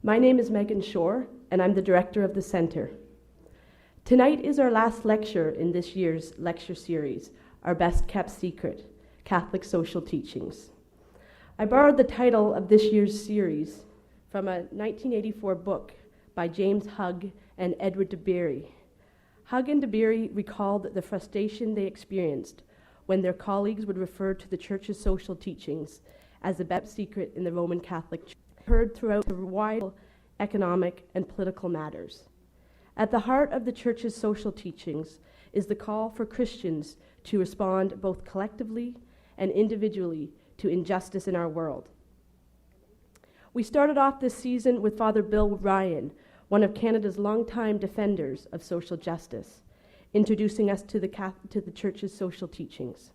My name is Megan Shore, and I'm the director of the Center. Tonight is our last lecture in this year's lecture series, Our Best Kept Secret, Catholic Social Teachings. I borrowed the title of this year's series from a 1984 book by James Hugg and Edward de Beery. Hugg and de Beery recalled the frustration they experienced when their colleagues would refer to the Church's social teachings as the best secret in the Roman Catholic Church, heard throughout the wide economic and political matters. At the heart of the Church's social teachings is the call for Christians to respond both collectively and individually to injustice in our world. We started off this season with Father Bill Ryan, one of Canada's longtime defenders of social justice, introducing us to the Church's social teachings.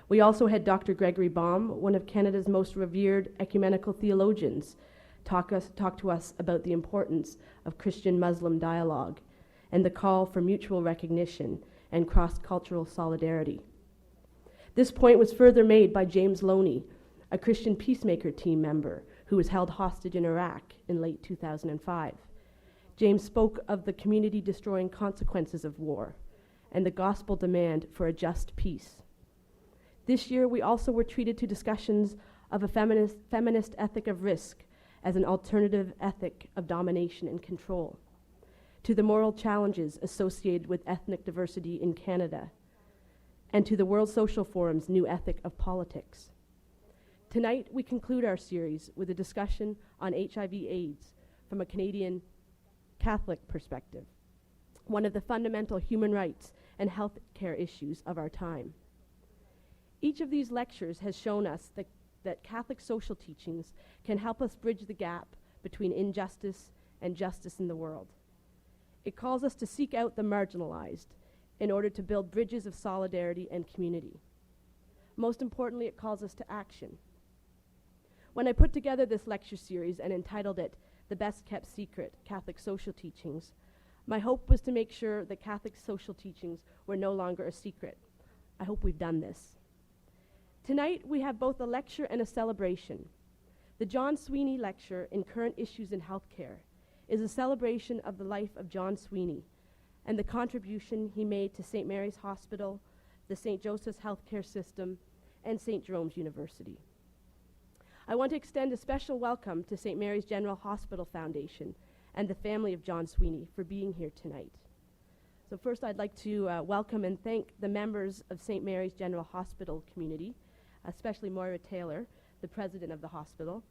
We also had Dr. Gregory Baum, one of Canada's most revered ecumenical theologians, talk to us about the importance of Christian-Muslim dialogue and the call for mutual recognition and cross-cultural solidarity. This point was further made by James Loney, a Christian peacemaker team member who was held hostage in Iraq in late 2005. James spoke of the community-destroying consequences of war and the gospel demand for a just peace. This year, we also were treated to discussions of a feminist ethic of risk as an alternative ethic of domination and control, to the moral challenges associated with ethnic diversity in Canada, and to the World Social Forum's new ethic of politics. Tonight, we conclude our series with a discussion on HIV/AIDS from a Canadian Catholic perspective, one of the fundamental human rights and health care issues of our time. Each of these lectures has shown us that Catholic social teachings can help us bridge the gap between injustice and justice in the world. It calls us to seek out the marginalized in order to build bridges of solidarity and community. Most importantly, it calls us to action. When I put together this lecture series and entitled it The Best Kept Secret, Catholic Social Teachings, my hope was to make sure that Catholic social teachings were no longer a secret. I hope we've done this. Tonight, we have both a lecture and a celebration. The John Sweeney Lecture in Current Issues in Healthcare is a celebration of the life of John Sweeney and the contribution he made to St. Mary's Hospital, the St. Joseph's Healthcare System, and St. Jerome's University. I want to extend a special welcome to St. Mary's General Hospital Foundation and the family of John Sweeney for being here tonight. So first, I'd like to welcome and thank the members of St. Mary's General Hospital community, especially Moira Taylor, the president of the hospital.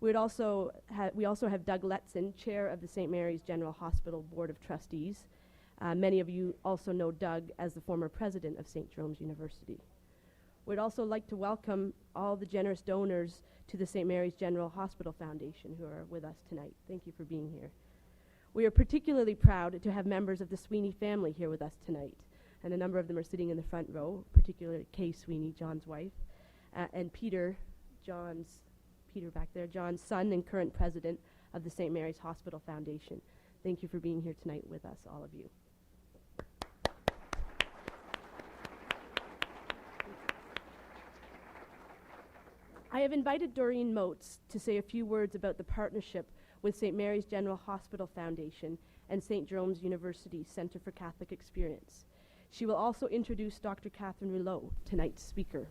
We also have Doug Letson, chair of the St. Mary's General Hospital Board of Trustees. Many of you also know Doug as the former president of St. Jerome's University. We'd also like to welcome all the generous donors to the St. Mary's General Hospital Foundation who are with us tonight. Thank you for being here. We are particularly proud to have members of the Sweeney family here with us tonight, and a number of them are sitting in the front row, particularly Kay Sweeney, John's wife, and Peter back there, John's son and current president of the St. Mary's Hospital Foundation. Thank you for being here tonight with us, all of you. I have invited Doreen Motes to say a few words about the partnership with St. Mary's General Hospital Foundation and St. Jerome's University Center for Catholic Experience. She will also introduce Dr. Catherine Rouleau, tonight's speaker.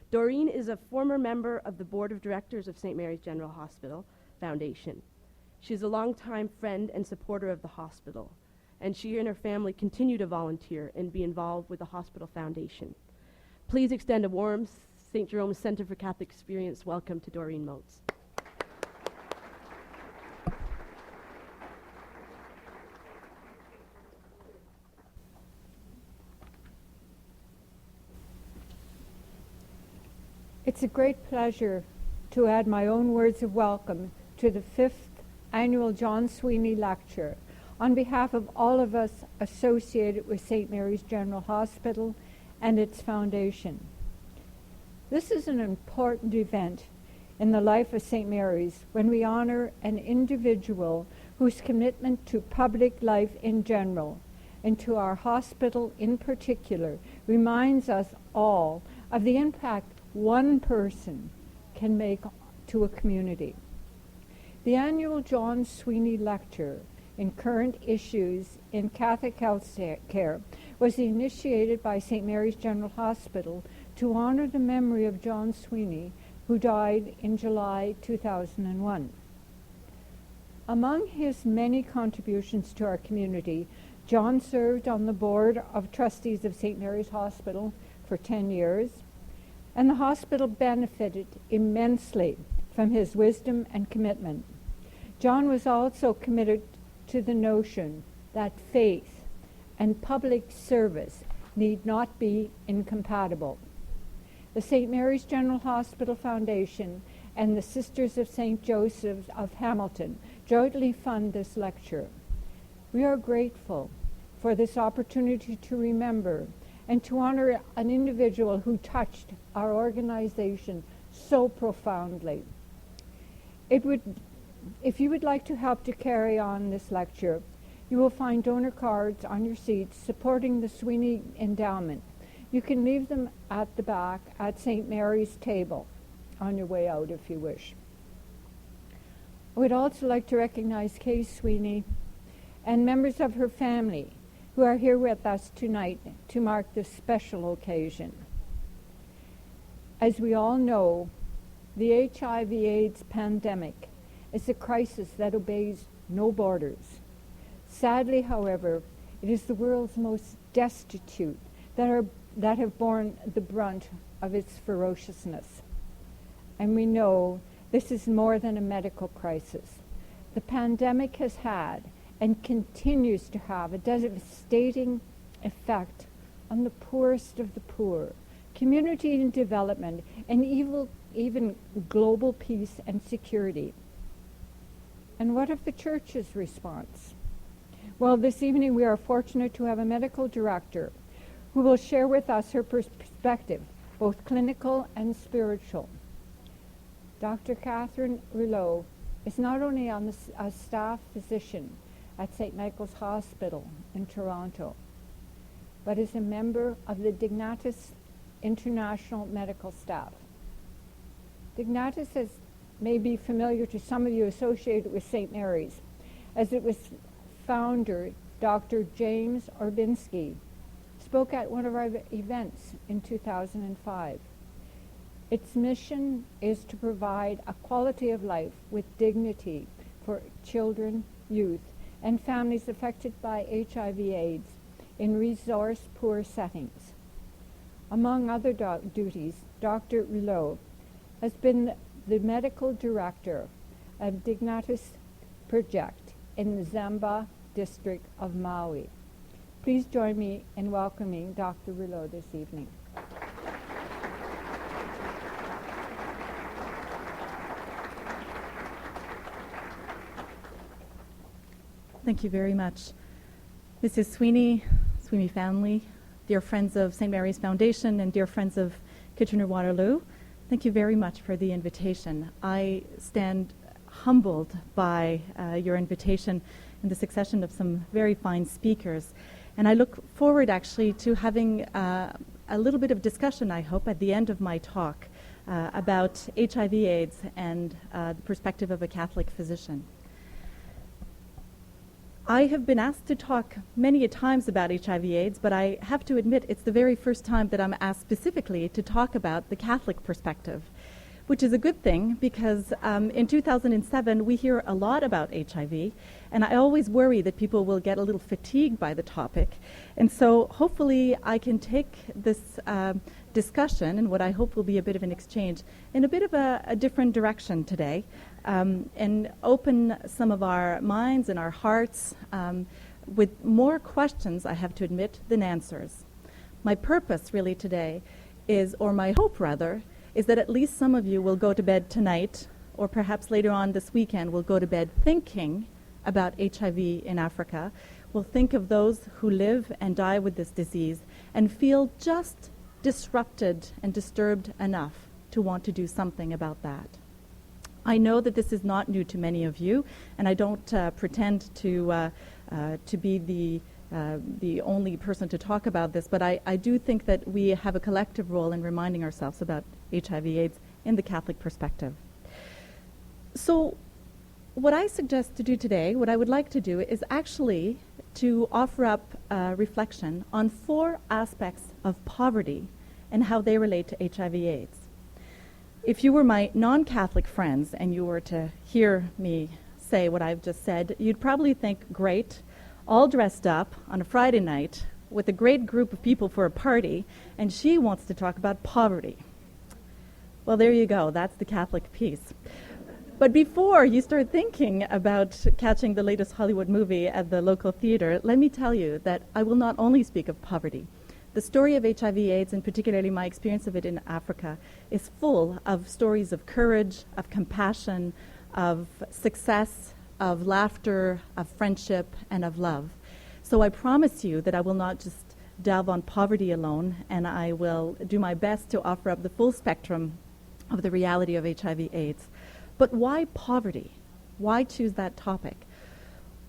Doreen is a former member of the board of directors of St. Mary's General Hospital Foundation. She is a longtime friend and supporter of the hospital, and she and her family continue to volunteer and be involved with the hospital foundation. Please extend a warm St. Jerome's Center for Catholic Experience welcome to Doreen Motes. It's a great pleasure to add my own words of welcome to the 5th annual John Sweeney Lecture on behalf of all of us associated with St. Mary's General Hospital and its foundation. This is an important event in the life of St. Mary's when we honor an individual whose commitment to public life in general and to our hospital in particular reminds us all of the impact one person can make to a community. The annual John Sweeney Lecture in Current Issues in Catholic Health Care was initiated by St. Mary's General Hospital to honor the memory of John Sweeney, who died in July 2001. Among his many contributions to our community, John served on the board of trustees of St. Mary's Hospital for 10 years, and the hospital benefited immensely from his wisdom and commitment. John was also committed to the notion that faith and public service need not be incompatible. The St. Mary's General Hospital Foundation and the Sisters of St. Joseph's of Hamilton jointly fund this lecture. We are grateful for this opportunity to remember and to honor an individual who touched our organization so profoundly. If you would like to help to carry on this lecture, you will find donor cards on your seats supporting the Sweeney Endowment. You can leave them at the back at St. Mary's table on your way out if you wish. I would also like to recognize Kay Sweeney and members of her family who are here with us tonight to mark this special occasion. As we all know, the HIV/AIDS pandemic is a crisis that obeys no borders. Sadly, however, it is the world's most destitute that have borne the brunt of its ferociousness. And we know this is more than a medical crisis. The pandemic has had and continues to have a devastating effect on the poorest of the poor, community and development, and even global peace and security. And what of the Church's response? Well, this evening we are fortunate to have a medical director who will share with us her perspective, both clinical and spiritual. Dr. Catherine Rouleau is not only a staff physician at St. Michael's Hospital in Toronto, but is a member of the Dignitas International medical staff. Dignitas may be familiar to some of you associated with St. Mary's, as it was founder Dr. James Orbinski spoke at one of our events in 2005. Its mission is to provide a quality of life with dignity for children, youth, and families affected by HIV/AIDS in resource-poor settings. Among other duties, Dr. Rouleau has been the medical director of Dignitas Project in the Zomba District of Malawi. Please join me in welcoming Dr. Rouleau this evening. Thank you very much. Mrs. Sweeney, Sweeney family, dear friends of St. Mary's Foundation, and dear friends of Kitchener-Waterloo, thank you very much for the invitation. I stand humbled by your invitation and the succession of some very fine speakers. And I look forward actually to having a little bit of discussion, I hope, at the end of my talk about HIV/AIDS and the perspective of a Catholic physician. I have been asked to talk many a times about HIV/AIDS, but I have to admit it's the very first time that I'm asked specifically to talk about the Catholic perspective, which is a good thing because in 2007 we hear a lot about HIV, and I always worry that people will get a little fatigued by the topic. And so hopefully I can take this discussion and what I hope will be a bit of an exchange in a bit of a different direction today, and open some of our minds and our hearts with more questions, I have to admit, than answers. My purpose really today is, or my hope rather, is that at least some of you will go to bed tonight, or perhaps later on this weekend will go to bed thinking about HIV in Africa, will think of those who live and die with this disease, and feel just disrupted and disturbed enough to want to do something about that. I know that this is not new to many of you, and I don't pretend to be the only person to talk about this, but I do think that we have a collective role in reminding ourselves about HIV/AIDS in the Catholic perspective. So what I suggest to do today, what I would like to do, is actually to offer up reflection on 4 aspects of poverty and how they relate to HIV/AIDS. If you were my non-Catholic friends and you were to hear me say what I've just said, you'd probably think, great, all dressed up on a Friday night with a great group of people for a party, and she wants to talk about poverty. Well, there you go. That's the Catholic piece. But before you start thinking about catching the latest Hollywood movie at the local theater, let me tell you that I will not only speak of poverty. The story of HIV/AIDS, and particularly my experience of it in Africa, is full of stories of courage, of compassion, of success, of laughter, of friendship, and of love. So I promise you that I will not just delve on poverty alone, and I will do my best to offer up the full spectrum of the reality of HIV/AIDS. But why poverty? Why choose that topic?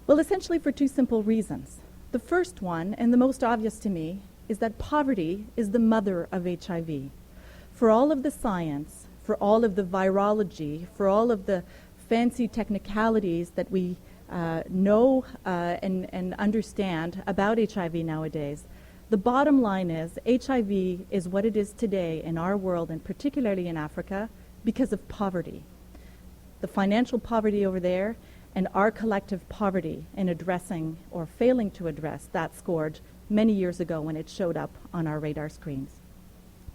Well, essentially for 2 simple reasons. The first one, and the most obvious to me, is that poverty is the mother of HIV. For all of the science, for all of the virology, for all of the fancy technicalities that we know and understand about HIV nowadays, the bottom line is HIV is what it is today in our world, and particularly in Africa, because of poverty. The financial poverty over there, and our collective poverty in addressing or failing to address that scourge many years ago when it showed up on our radar screens.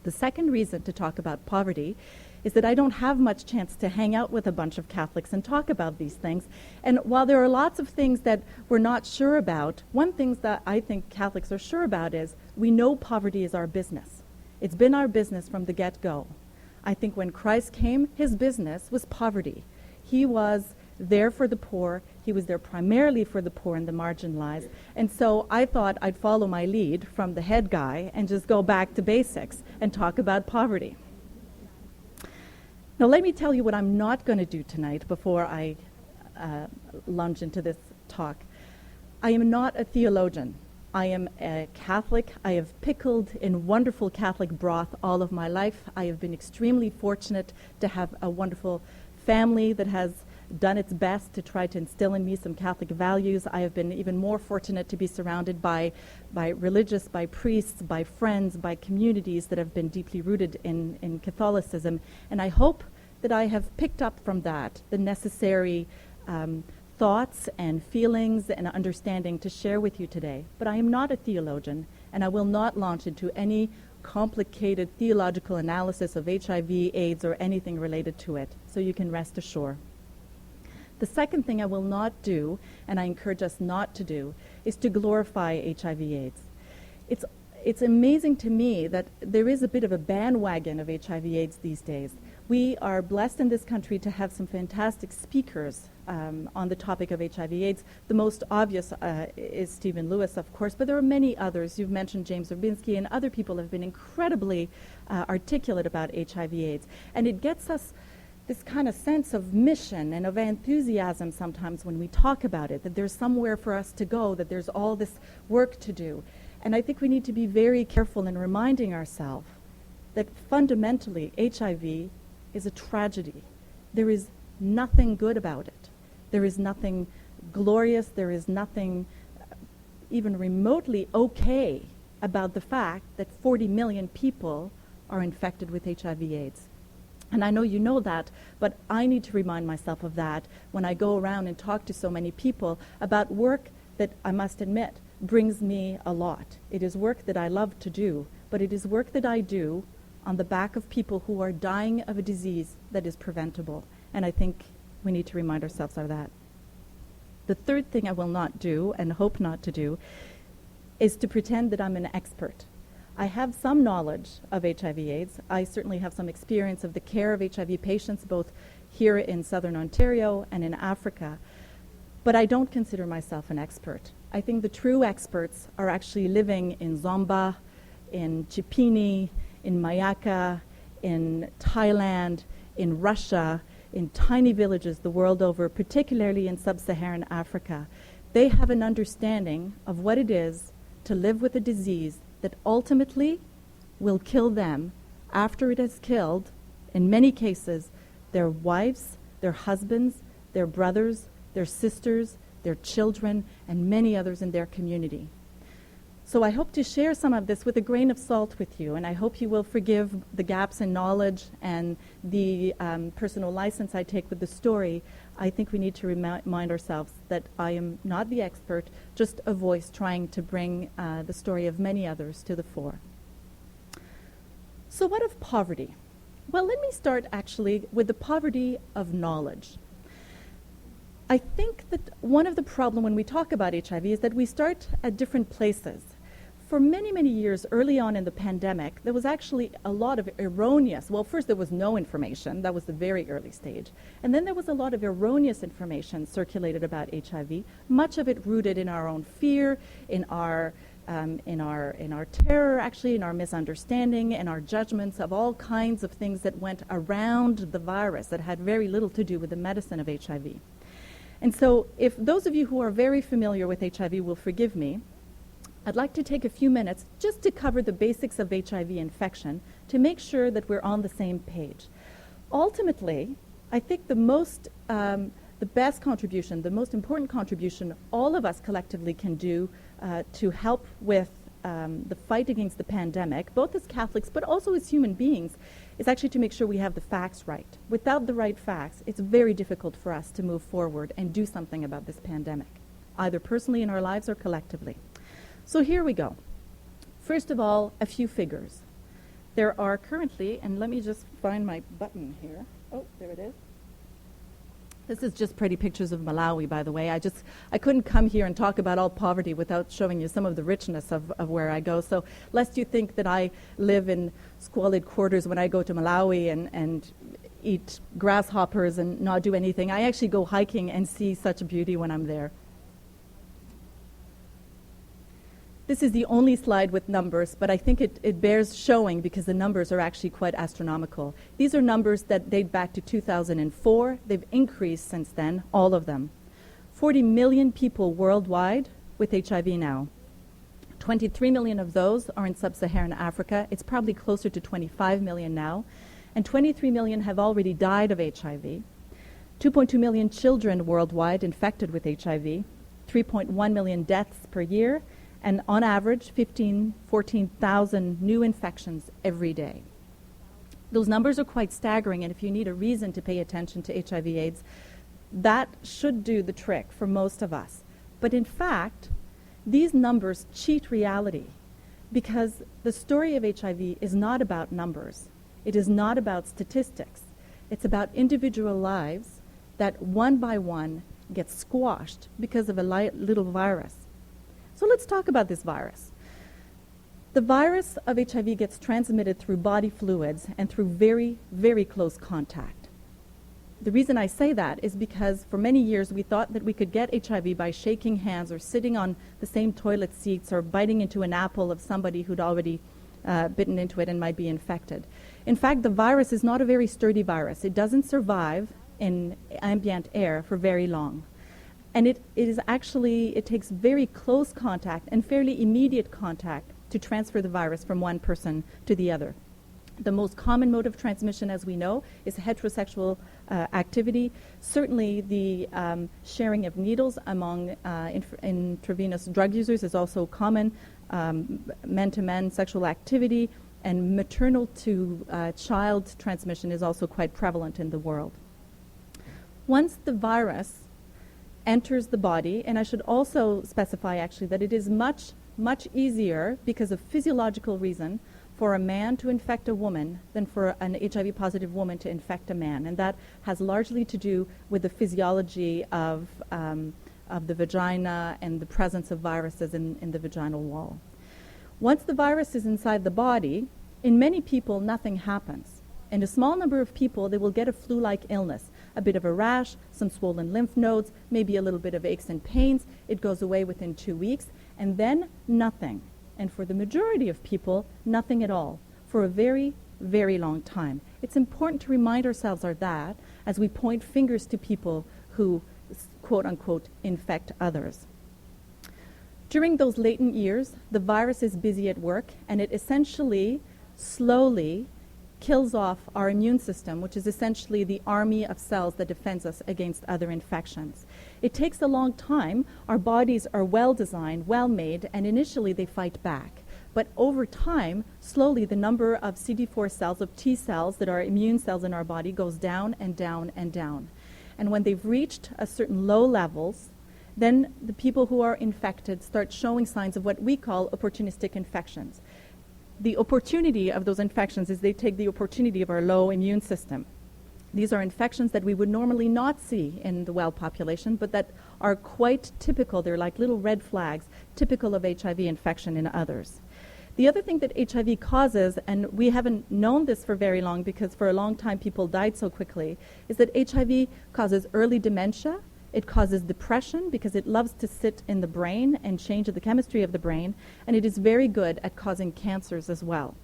The second reason to talk about poverty is that I don't have much chance to hang out with a bunch of Catholics and talk about these things. And while there are lots of things that we're not sure about, one thing that I think Catholics are sure about is we know poverty is our business. It's been our business from the get-go. I think when Christ came, his business was poverty. He was there for the poor. He was there primarily for the poor and the marginalized. And so I thought I'd follow my lead from the head guy and just go back to basics and talk about poverty. Now let me tell you what I'm not going to do tonight before I lunge into this talk. I am not a theologian. I am a Catholic. I have pickled in wonderful Catholic broth all of my life. I have been extremely fortunate to have a wonderful family that has done its best to try to instill in me some Catholic values. I have been even more fortunate to be surrounded by religious, by priests, by friends, by communities that have been deeply rooted in Catholicism. And I hope that I have picked up from that the necessary thoughts and feelings and understanding to share with you today. But I am not a theologian, and I will not launch into any complicated theological analysis of HIV, AIDS, or anything related to it, so you can rest assured. The second thing I will not do, and I encourage us not to do, is to glorify HIV/AIDS. It's amazing to me that there is a bit of a bandwagon of HIV/AIDS these days. We are blessed in this country to have some fantastic speakers on the topic of HIV/AIDS. The most obvious is Stephen Lewis, of course, but there are many others. You've mentioned James Orbinski, and other people have been incredibly articulate about HIV/AIDS. And it gets us this kind of sense of mission and of enthusiasm sometimes when we talk about it, that there's somewhere for us to go, that there's all this work to do. And I think we need to be very careful in reminding ourselves that fundamentally HIV is a tragedy. There is nothing good about it. There is nothing glorious. There is nothing even remotely okay about the fact that 40 million people are infected with HIV/AIDS. And I know you know that, but I need to remind myself of that when I go around and talk to so many people about work that I must admit brings me a lot. It is work that I love to do, but it is work that I do on the back of people who are dying of a disease that is preventable. And I think we need to remind ourselves of that. The third thing I will not do, and hope not to do, is to pretend that I'm an expert. I have some knowledge of HIV/AIDS. I certainly have some experience of the care of HIV patients, both here in Southern Ontario and in Africa. But I don't consider myself an expert. I think the true experts are actually living in Zomba, in Chipini, in Mayaka, in Thailand, in Russia, in tiny villages the world over, particularly in sub-Saharan Africa. They have an understanding of what it is to live with a disease that ultimately will kill them after it has killed, in many cases, their wives, their husbands, their brothers, their sisters, their children, and many others in their community. So I hope to share some of this with a grain of salt with you, and I hope you will forgive the gaps in knowledge and the personal license I take with the story. I think we need to remind ourselves that I am not the expert, just a voice trying to bring the story of many others to the fore. So what of poverty? Well, let me start actually with the poverty of knowledge. I think that one of the problems when we talk about HIV is that we start at different places. For many, many years early on in the pandemic, there was actually a lot of erroneous, well, first there was no information, that was the very early stage, and then there was a lot of erroneous information circulated about HIV, much of it rooted in our own fear, in our terror, actually, in our misunderstanding, and our judgments of all kinds of things that went around the virus that had very little to do with the medicine of HIV. And so if those of you who are very familiar with HIV will forgive me, I'd like to take a few minutes just to cover the basics of HIV infection to make sure that we're on the same page. Ultimately, I think the best contribution, the most important contribution all of us collectively can do to help with the fight against the pandemic, both as Catholics but also as human beings, is actually to make sure we have the facts right. Without the right facts, it's very difficult for us to move forward and do something about this pandemic, either personally in our lives or collectively. So here we go. First of all, a few figures. There are currently, and let me just find my button here. Oh, there it is. This is just pretty pictures of Malawi, by the way. I couldn't come here and talk about all poverty without showing you some of the richness of where I go. So lest you think that I live in squalid quarters when I go to Malawi and eat grasshoppers and not do anything, I actually go hiking and see such beauty when I'm there. This is the only slide with numbers, but I think it bears showing because the numbers are actually quite astronomical. These are numbers that date back to 2004. They've increased since then, all of them. 40 million people worldwide with HIV now. 23 million of those are in sub-Saharan Africa. It's probably closer to 25 million now. And 23 million have already died of HIV. 2.2 million children worldwide infected with HIV. 3.1 million deaths per year. And on average, 14,000 new infections every day. Those numbers are quite staggering, and if you need a reason to pay attention to HIV/AIDS, that should do the trick for most of us. But in fact, these numbers cheat reality because the story of HIV is not about numbers. It is not about statistics. It's about individual lives that one by one get squashed because of a little virus. So let's talk about this virus. The virus of HIV gets transmitted through body fluids and through very, very close contact. The reason I say that is because for many years we thought that we could get HIV by shaking hands or sitting on the same toilet seats or biting into an apple of somebody who'd already bitten into it and might be infected. In fact, the virus is not a very sturdy virus. It doesn't survive in ambient air for very long. And it takes very close contact and fairly immediate contact to transfer the virus from one person to the other. The most common mode of transmission, as we know, is heterosexual activity. Certainly the sharing of needles among intravenous drug users is also common. Men-to-men sexual activity and maternal-to-child transmission is also quite prevalent in the world. Once the virus enters the body, and I should also specify actually that it is much, much easier because of physiological reason for a man to infect a woman than for an HIV-positive woman to infect a man, and that has largely to do with the physiology of the vagina and the presence of viruses in the vaginal wall. Once the virus is inside the body, in many people nothing happens. In a small number of people, they will get a flu-like illness, a bit of a rash, some swollen lymph nodes, maybe a little bit of aches and pains. It goes away within 2 weeks, and then nothing. And for the majority of people, nothing at all, for a very, very long time. It's important to remind ourselves of that as we point fingers to people who, quote-unquote, infect others. During those latent years, the virus is busy at work, and it essentially, slowly, kills off our immune system, which is essentially the army of cells that defends us against other infections. It takes a long time. Our bodies are well designed, well made, and initially they fight back. But over time, slowly the number of CD4 cells, of T cells that are immune cells in our body, goes down and down and down. And when they've reached a certain low levels, then the people who are infected start showing signs of what we call opportunistic infections. The opportunity of those infections is they take the opportunity of our low immune system. These are infections that we would normally not see in the well population, but that are quite typical. They're like little red flags, typical of HIV infection in others. The other thing that HIV causes, and we haven't known this for very long because for a long time people died so quickly, is that HIV causes early dementia. It causes depression because it loves to sit in the brain and change the chemistry of the brain, and it is very good at causing cancers as well.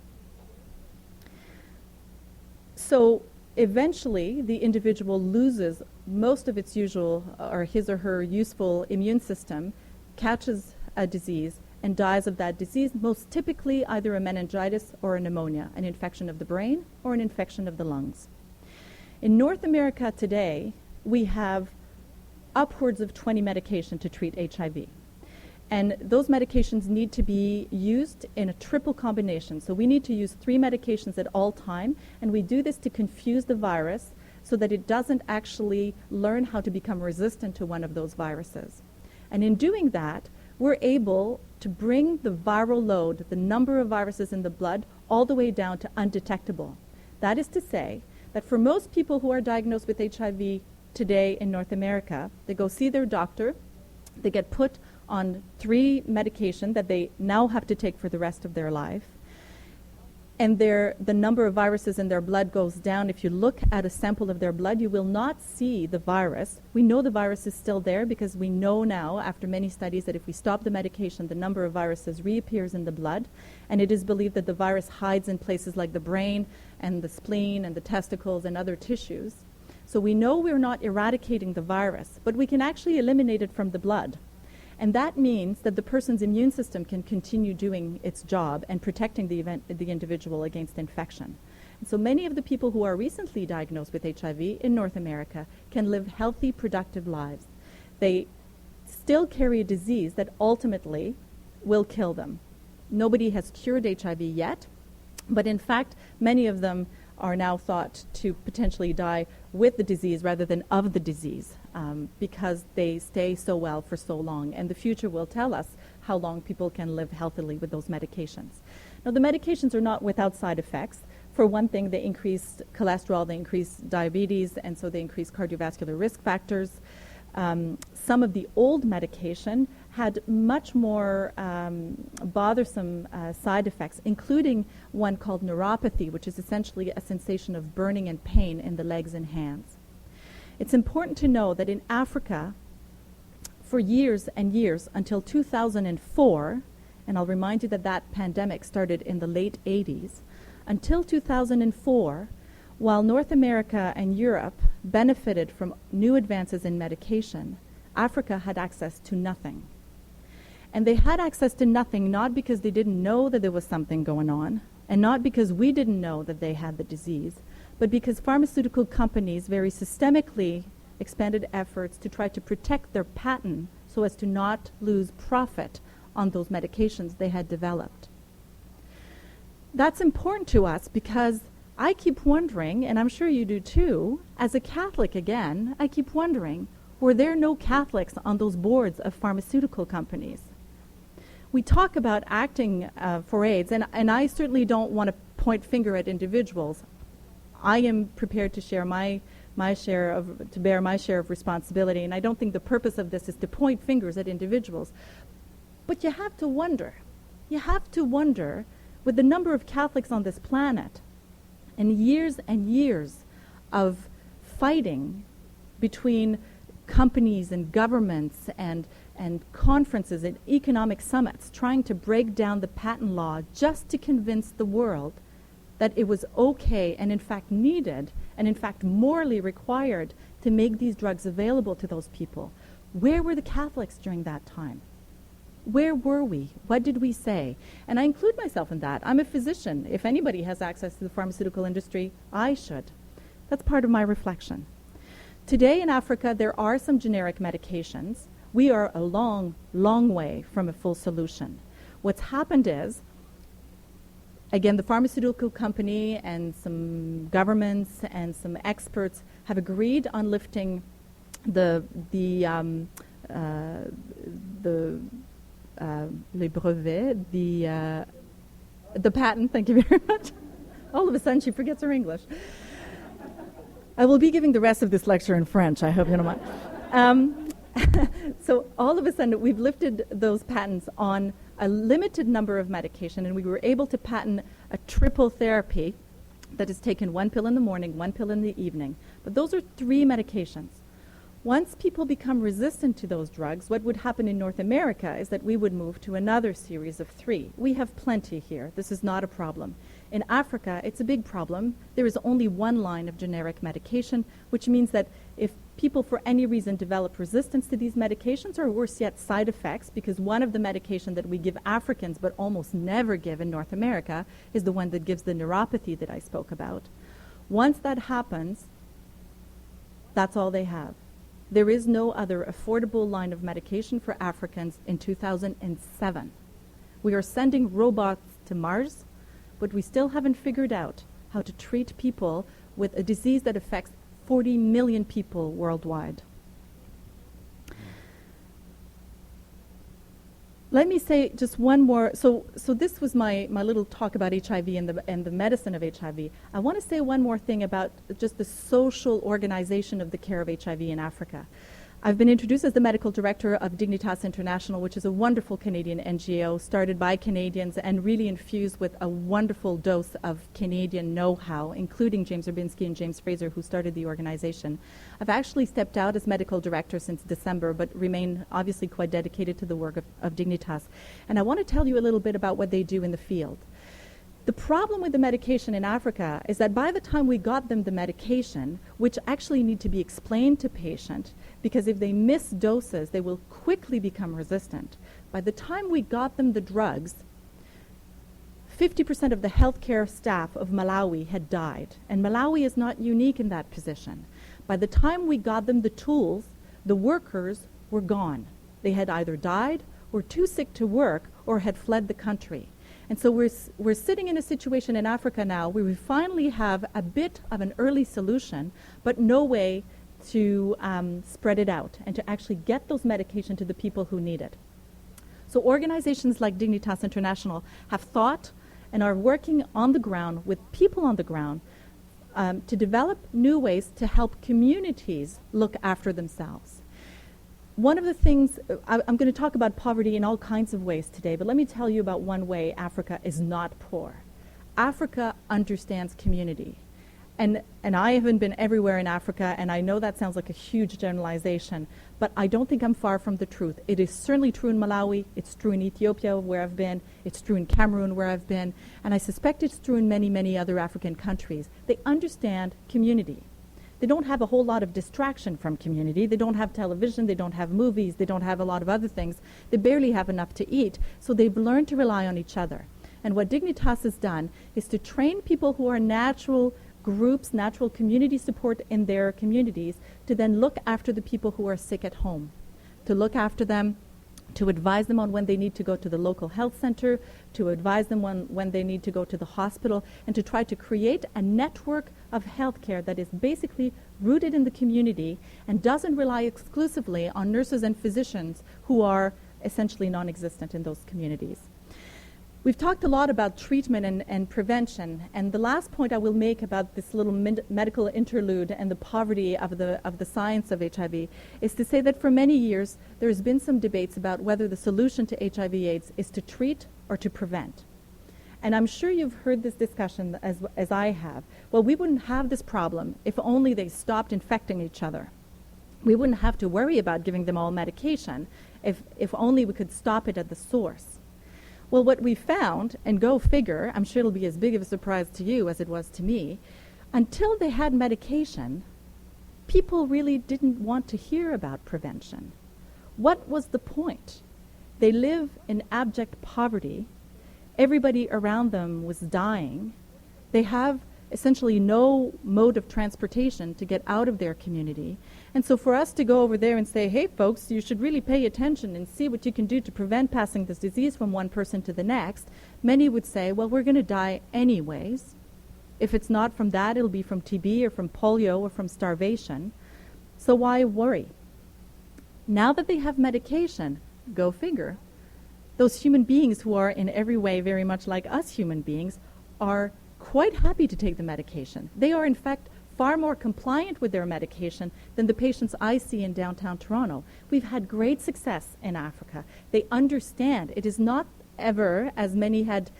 So eventually the individual loses most of its usual or his or her useful immune system, catches a disease, and dies of that disease, most typically either a meningitis or a pneumonia, an infection of the brain or an infection of the lungs. In North America today, we have upwards of 20 medications to treat HIV. And those medications need to be used in a triple combination. So we need to use 3 medications at all time, and we do this to confuse the virus so that it doesn't actually learn how to become resistant to one of those viruses. And in doing that, we're able to bring the viral load, the number of viruses in the blood, all the way down to undetectable. That is to say that for most people who are diagnosed with HIV today in North America, they go see their doctor, they get put on 3 medications that they now have to take for the rest of their life, and the number of viruses in their blood goes down. If you look at a sample of their blood, you will not see the virus. We know the virus is still there because we know now, after many studies, that if we stop the medication, the number of viruses reappears in the blood, and it is believed that the virus hides in places like the brain and the spleen and the testicles and other tissues. So we know we're not eradicating the virus, but we can actually eliminate it from the blood. And that means that the person's immune system can continue doing its job and protecting the individual against infection. And so many of the people who are recently diagnosed with HIV in North America can live healthy, productive lives. They still carry a disease that ultimately will kill them. Nobody has cured HIV yet, but in fact, many of them are now thought to potentially die with the disease rather than of the disease because they stay so well for so long. And the future will tell us how long people can live healthily with those medications. Now, the medications are not without side effects. For one thing, they increase cholesterol, they increase diabetes, and so they increase cardiovascular risk factors. Some of the old medication had much more bothersome side effects, including one called neuropathy, which is essentially a sensation of burning and pain in the legs and hands. It's important to know that in Africa, for years and years, until 2004, and I'll remind you that that pandemic started in the late 80s, until 2004, while North America and Europe benefited from new advances in medication, Africa had access to nothing. And they had access to nothing not because they didn't know that there was something going on, and not because we didn't know that they had the disease, but because pharmaceutical companies very systemically expanded efforts to try to protect their patent so as to not lose profit on those medications they had developed. That's important to us because I keep wondering, and I'm sure you do too, as a Catholic again, I keep wondering, were there no Catholics on those boards of pharmaceutical companies? We talk about acting for AIDS, and I certainly don't want to point finger at individuals. I am prepared to share to bear my share of responsibility, and I don't think the purpose of this is to point fingers at individuals. But you have to wonder, with the number of Catholics on this planet, and years of fighting between companies and governments and conferences and economic summits trying to break down the patent law just to convince the world that it was okay and in fact needed and in fact morally required to make these drugs available to those people. Where were the Catholics during that time? Where were we? What did we say? And I include myself in that. I'm a physician. If anybody has access to the pharmaceutical industry, I should. That's part of my reflection. Today in Africa, there are some generic medications. We are a long, long way from a full solution. What's happened is, again, the pharmaceutical company and some governments and some experts have agreed on lifting the brevet, the patent. Thank you very much. All of a sudden, she forgets her English. I will be giving the rest of this lecture in French. I hope you don't mind. So all of a sudden, we've lifted those patents on a limited number of medication, and we were able to patent a triple therapy that is taken 1 pill in the morning, 1 pill in the evening. But those are 3 medications. Once people become resistant to those drugs, what would happen in North America is that we would move to another series of 3. We have plenty here. This is not a problem. In Africa, it's a big problem. There is only 1 line of generic medication, which means that if people for any reason develop resistance to these medications, or worse yet, side effects, because one of the medication that we give Africans but almost never give in North America is the one that gives the neuropathy that I spoke about. Once that happens, that's all they have. There is no other affordable line of medication for Africans in 2007. We are sending robots to Mars, but we still haven't figured out how to treat people with a disease that affects 40 million people worldwide. Let me say just one more. So this was my little talk about HIV and the medicine of HIV. I want to say one more thing about just the social organization of the care of HIV in Africa. I've been introduced as the medical director of Dignitas International, which is a wonderful Canadian NGO started by Canadians and really infused with a wonderful dose of Canadian know-how, including James Urbinski and James Fraser, who started the organization. I've actually stepped out as medical director since December, but remain obviously quite dedicated to the work of Dignitas. And I want to tell you a little bit about what they do in the field. The problem with the medication in Africa is that by the time we got them the medication, which actually need to be explained to patient, because if they miss doses, they will quickly become resistant. By the time we got them the drugs, 50% of the healthcare staff of Malawi had died, and Malawi is not unique in that position. By the time we got them the tools, the workers were gone. They had either died, were too sick to work, or had fled the country. And so we're sitting in a situation in Africa now where we finally have a bit of an early solution, but no way to spread it out and to actually get those medication to the people who need it. So organizations like Dignitas International have thought and are working on the ground with people on the ground to develop new ways to help communities look after themselves. One of the things, I'm going to talk about poverty in all kinds of ways today, but let me tell you about one way Africa is not poor. Africa understands community. And I haven't been everywhere in Africa, and I know that sounds like a huge generalization, but I don't think I'm far from the truth. It is certainly true in Malawi, it's true in Ethiopia where I've been, it's true in Cameroon where I've been, and I suspect it's true in many, many other African countries. They understand community. They don't have a whole lot of distraction from community. They don't have television, they don't have movies, they don't have a lot of other things. They barely have enough to eat, so they've learned to rely on each other. And what Dignitas has done is to train people who are natural groups, natural community support in their communities, to then look after the people who are sick at home, to look after them, to advise them on when they need to go to the local health center, to advise them when they need to go to the hospital, and to try to create a network of healthcare that is basically rooted in the community and doesn't rely exclusively on nurses and physicians who are essentially non-existent in those communities. We've talked a lot about treatment and prevention, and the last point I will make about this little medical interlude and the poverty of the science of HIV is to say that for many years there has been some debates about whether the solution to HIV/AIDS is to treat or to prevent. And I'm sure you've heard this discussion as I have. Well, we wouldn't have this problem if only they stopped infecting each other. We wouldn't have to worry about giving them all medication if only we could stop it at the source. Well, what we found, and go figure, I'm sure it'll be as big of a surprise to you as it was to me, until they had medication, people really didn't want to hear about prevention. What was the point? They live in abject poverty. Everybody around them was dying. They have essentially no mode of transportation to get out of their community. And so for us to go over there and say, hey, folks, you should really pay attention and see what you can do to prevent passing this disease from one person to the next, many would say, well, we're going to die anyways. If it's not from that, it'll be from TB or from polio or from starvation. So why worry? Now that they have medication, go figure, those human beings who are in every way very much like us human beings are quite happy to take the medication. They are, in fact, far more compliant with their medication than the patients I see in downtown Toronto. We've had great success in Africa. They understand. It is not ever, as many had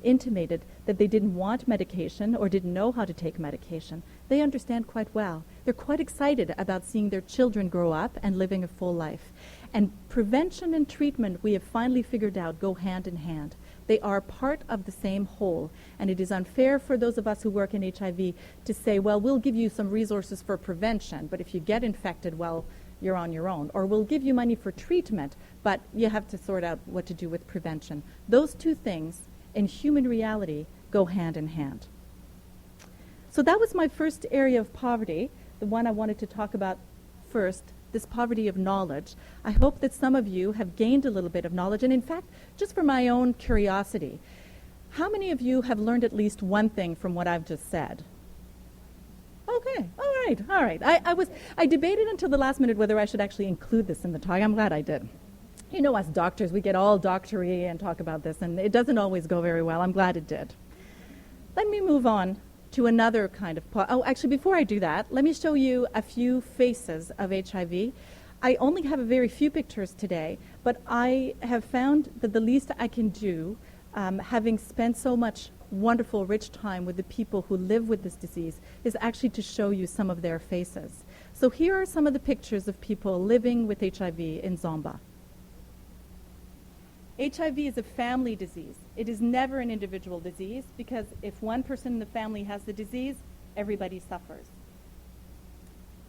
intimated, that they didn't want medication or didn't know how to take medication. They understand quite well. They're quite excited about seeing their children grow up and living a full life. And prevention and treatment, we have finally figured out, go hand in hand. They are part of the same whole. And it is unfair for those of us who work in HIV to say, well, we'll give you some resources for prevention, but if you get infected, well, you're on your own. Or we'll give you money for treatment, but you have to sort out what to do with prevention. Those two things in human reality go hand in hand. So that was my first area of poverty, the one I wanted to talk about first, this poverty of knowledge. I hope that some of you have gained a little bit of knowledge. And in fact, just for my own curiosity, how many of you have learned at least one thing from what I've just said? Okay, all right. I debated until the last minute whether I should actually include this in the talk. I'm glad I did. You know, us doctors, we get all doctory and talk about this, and it doesn't always go very well. I'm glad it did. Let me move on to another kind of actually, before I do that, let me show you a few faces of HIV. I only have a very few pictures today, but I have found that the least I can do, having spent so much wonderful, rich time with the people who live with this disease, is actually to show you some of their faces. So here are some of the pictures of people living with HIV in Zomba. HIV is a family disease. It is never an individual disease because if one person in the family has the disease, everybody suffers.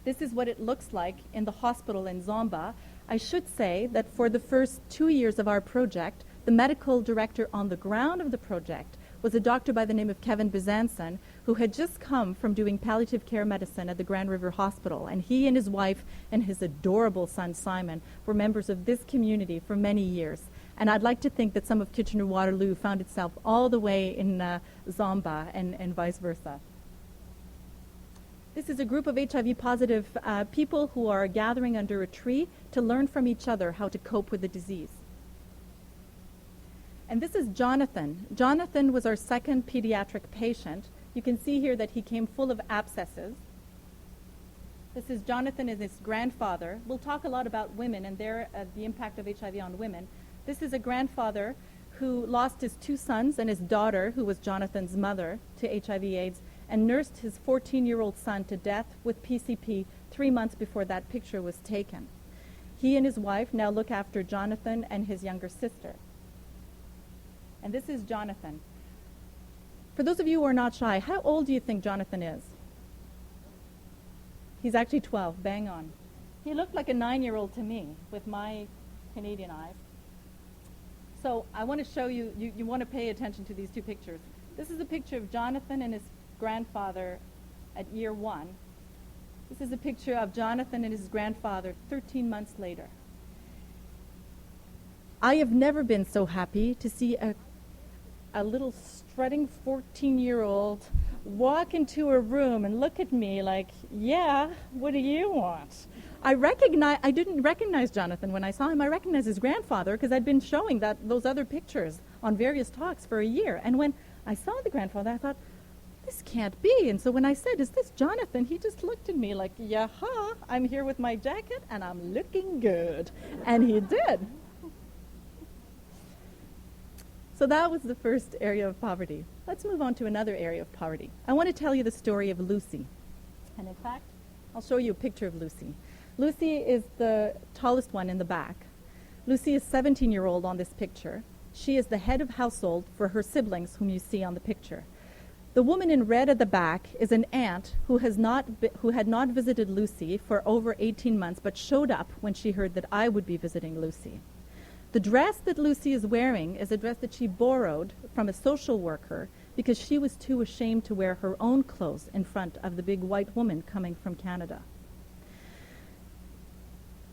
This is what it looks like in the hospital in Zomba. I should say that for the first 2 years of our project, the medical director on the ground of the project was a doctor by the name of Kevin Bizanson, who had just come from doing palliative care medicine at the Grand River Hospital. And he and his wife and his adorable son, Simon, were members of this community for many years. And I'd like to think that some of Kitchener-Waterloo found itself all the way in Zomba and vice versa. This is a group of HIV-positive people who are gathering under a tree to learn from each other how to cope with the disease. And this is Jonathan. Jonathan was our second pediatric patient. You can see here that he came full of abscesses. This is Jonathan and his grandfather. We'll talk a lot about women and the impact of HIV on women. This is a grandfather who lost his 2 sons and his daughter, who was Jonathan's mother, to HIV/AIDS, and nursed his 14-year-old son to death with PCP 3 months before that picture was taken. He and his wife now look after Jonathan and his younger sister. And this is Jonathan. For those of you who are not shy, how old do you think Jonathan is? He's actually 12, bang on. He looked like a 9-year-old to me with my Canadian eyes. So I want to show you, you want to pay attention to these two pictures. This is a picture of Jonathan and his grandfather at year 1. This is a picture of Jonathan and his grandfather 13 months later. I have never been so happy to see a little strutting 14-year-old walk into a room and look at me like, yeah, what do you want? I didn't recognize Jonathan when I saw him. I recognized his grandfather because I'd been showing those other pictures on various talks for a year. And when I saw the grandfather, I thought, this can't be. And so when I said, is this Jonathan? He just looked at me like, yaha, I'm here with my jacket and I'm looking good. And he did. So that was the first area of poverty. Let's move on to another area of poverty. I want to tell you the story of Lucy. And in fact, I'll show you a picture of Lucy. Lucy is the tallest one in the back. Lucy is 17-year-old on this picture. She is the head of household for her siblings, whom you see on the picture. The woman in red at the back is an aunt who had not visited Lucy for over 18 months, but showed up when she heard that I would be visiting Lucy. The dress that Lucy is wearing is a dress that she borrowed from a social worker because she was too ashamed to wear her own clothes in front of the big white woman coming from Canada.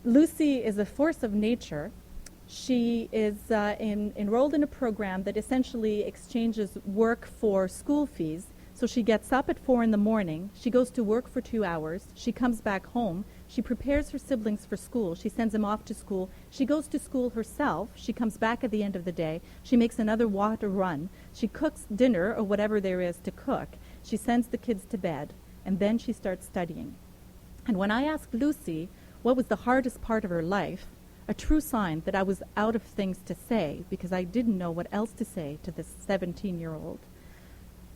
Lucy is a force of nature. She is enrolled in a program that essentially exchanges work for school fees. So she gets up at 4 in the morning, she goes to work for 2 hours, she comes back home, she prepares her siblings for school, she sends them off to school, she goes to school herself, she comes back at the end of the day, she makes another water run, she cooks dinner or whatever there is to cook, she sends the kids to bed, and then she starts studying. And when I asked Lucy what was the hardest part of her life, a true sign that I was out of things to say because I didn't know what else to say to this 17-year-old,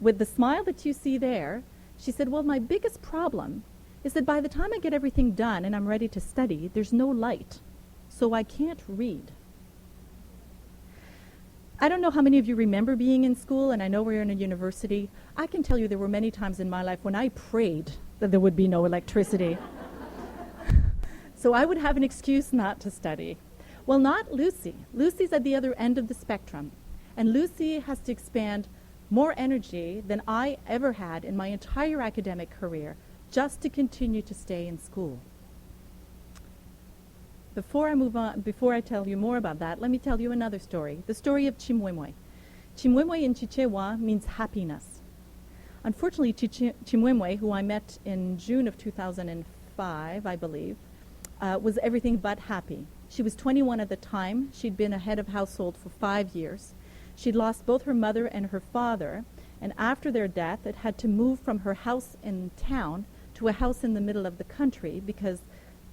with the smile that you see there, she said, well, my biggest problem is that by the time I get everything done and I'm ready to study, there's no light, so I can't read. I don't know how many of you remember being in school, and I know we're in a university. I can tell you there were many times in my life when I prayed that there would be no electricity. So I would have an excuse not to study. Well, not Lucy. Lucy's at the other end of the spectrum, and Lucy has to expand more energy than I ever had in my entire academic career just to continue to stay in school. Before I move on, before I tell you more about that, let me tell you another story, the story of Chimwemwe. Chimwemwe in Chichewa means happiness. Unfortunately, Chimwemwe, who I met in June of 2005, I believe, was everything but happy. She was 21 at the time. She'd been a head of household for 5 years. She'd lost both her mother and her father, and after their death, it had to move from her house in town to a house in the middle of the country because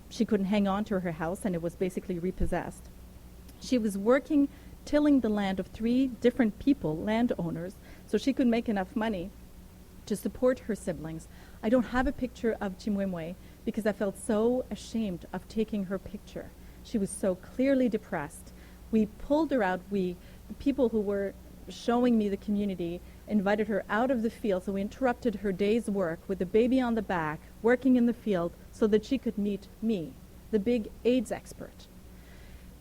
she couldn't hang on to her house and it was basically repossessed. She was working, tilling the land of 3 different people, landowners, so she could make enough money to support her siblings. I don't have a picture of Chimwemwe because I felt so ashamed of taking her picture. She was so clearly depressed. We pulled her out. The people who were showing me the community invited her out of the field, so we interrupted her day's work with the baby on the back, working in the field, so that she could meet me, the big AIDS expert.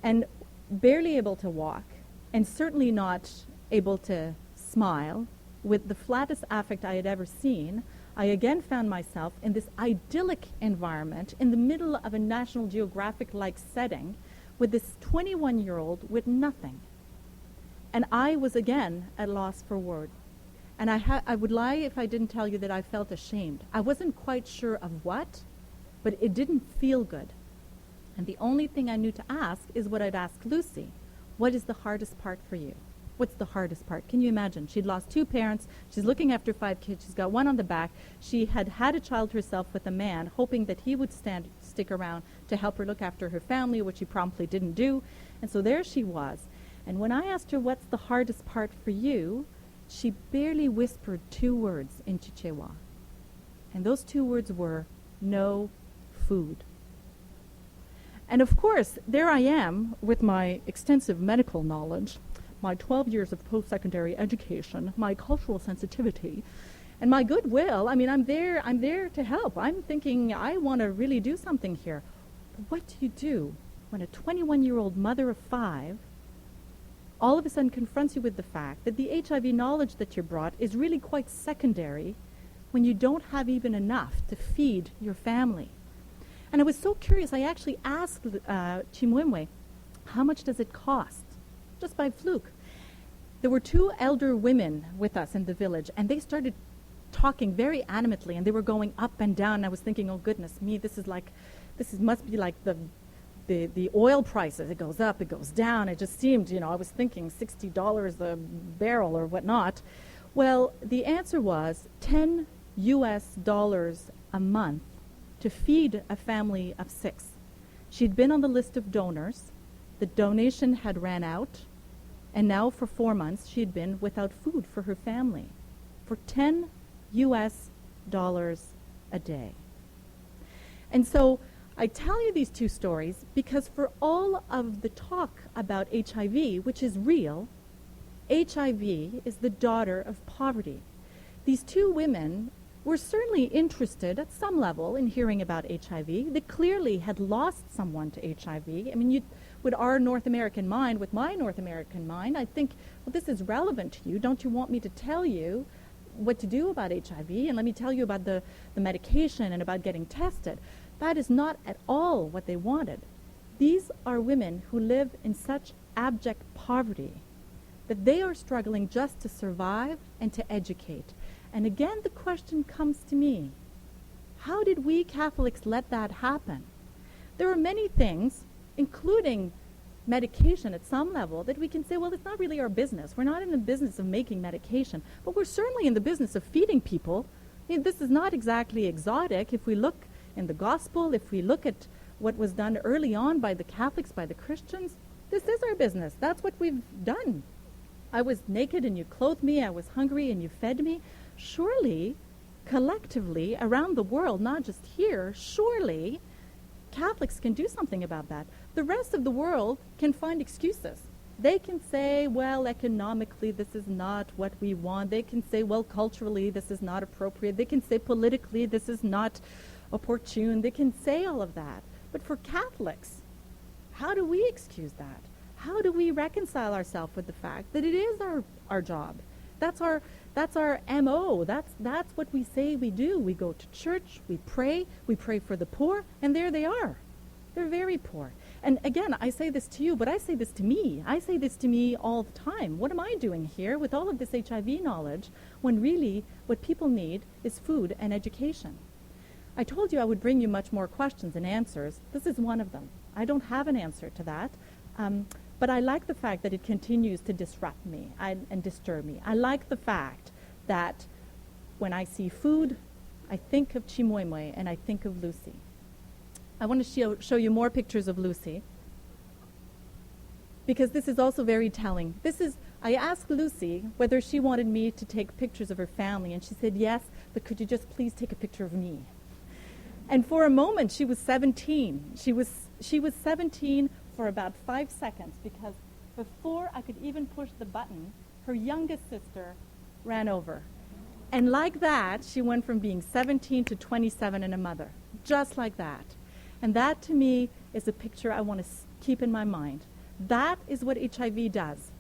And barely able to walk, and certainly not able to smile, with the flattest affect I had ever seen, I again found myself in this idyllic environment in the middle of a National Geographic-like setting with this 21-year-old with nothing. And I was again at loss for words. And I would lie if I didn't tell you that I felt ashamed. I wasn't quite sure of what, but it didn't feel good. And the only thing I knew to ask is what I'd ask Lucy. What is the hardest part for you? What's the hardest part? Can you imagine? She'd lost 2 parents. She's looking after 5 kids. She's got 1 on the back. She had had a child herself with a man, hoping that he would stick around to help her look after her family, which he promptly didn't do. And so there she was. And when I asked her, what's the hardest part for you, she barely whispered 2 words in Chichewa. And those 2 words were, no food. And of course, there I am with my extensive medical knowledge, my 12 years of post-secondary education, my cultural sensitivity, and my goodwill. I mean, I'm there to help. I'm thinking I want to really do something here. But what do you do when a 21-year-old mother of 5 all of a sudden confronts you with the fact that the HIV knowledge that you brought is really quite secondary when you don't have even enough to feed your family? And I was so curious, I actually asked Chimwemwe, how much does it cost? Just by fluke. There were 2 elder women with us in the village, and they started talking very animately, and they were going up and down, and I was thinking, oh goodness me, must be like the oil prices. It goes up, it goes down. It just seemed, I was thinking $60 a barrel or whatnot. Well, the answer was $10 a month to feed a family of 6. She'd been on the list of donors. The donation had ran out, and now for 4 months she had been without food for her family for $10 a day. And so I tell you these 2 stories because for all of the talk about HIV, which is real, HIV is the daughter of poverty. These 2 women were certainly interested at some level in hearing about HIV. They clearly had lost someone to HIV. I mean, with our North American mind, with my North American mind, I'd think, well, this is relevant to you. Don't you want me to tell you what to do about HIV? And let me tell you about the medication and about getting tested. That is not at all what they wanted. These are women who live in such abject poverty that they are struggling just to survive and to educate. And again, the question comes to me, how did we Catholics let that happen? There are many things, including medication at some level, that we can say, well, it's not really our business. We're not in the business of making medication, but we're certainly in the business of feeding people. I mean, this is not exactly exotic. If we look in the gospel, if we look at what was done early on by the Catholics, by the Christians, this is our business. That's what we've done. I was naked and you clothed me. I was hungry and you fed me. Surely, collectively, around the world, not just here, surely Catholics can do something about that. The rest of the world can find excuses. They can say, well, economically, this is not what we want. They can say, well, culturally, this is not appropriate. They can say, politically, this is not opportune. They can say all of that. But for Catholics, how do we excuse that? How do we reconcile ourselves with the fact that it is our job? That's our MO. That's what we say we do. We go to church, we pray for the poor, and there they are. They're very poor. And again, I say this to you, but I say this to me. I say this to me all the time. What am I doing here with all of this HIV knowledge when really what people need is food and education? I told you I would bring you much more questions and answers. This is one of them. I don't have an answer to that. But I like the fact that it continues to disrupt me and disturb me. I like the fact that when I see food, I think of Chimoimoi and I think of Lucy. I want to show you more pictures of Lucy because this is also very telling. I asked Lucy whether she wanted me to take pictures of her family, and she said yes, but could you just please take a picture of me? And for a moment, she was 17. She was 17 for about 5 seconds, because before I could even push the button, her youngest sister ran over. And like that, she went from being 17 to 27 and a mother, just like that. And that, to me, is a picture I want to keep in my mind. That is what HIV does.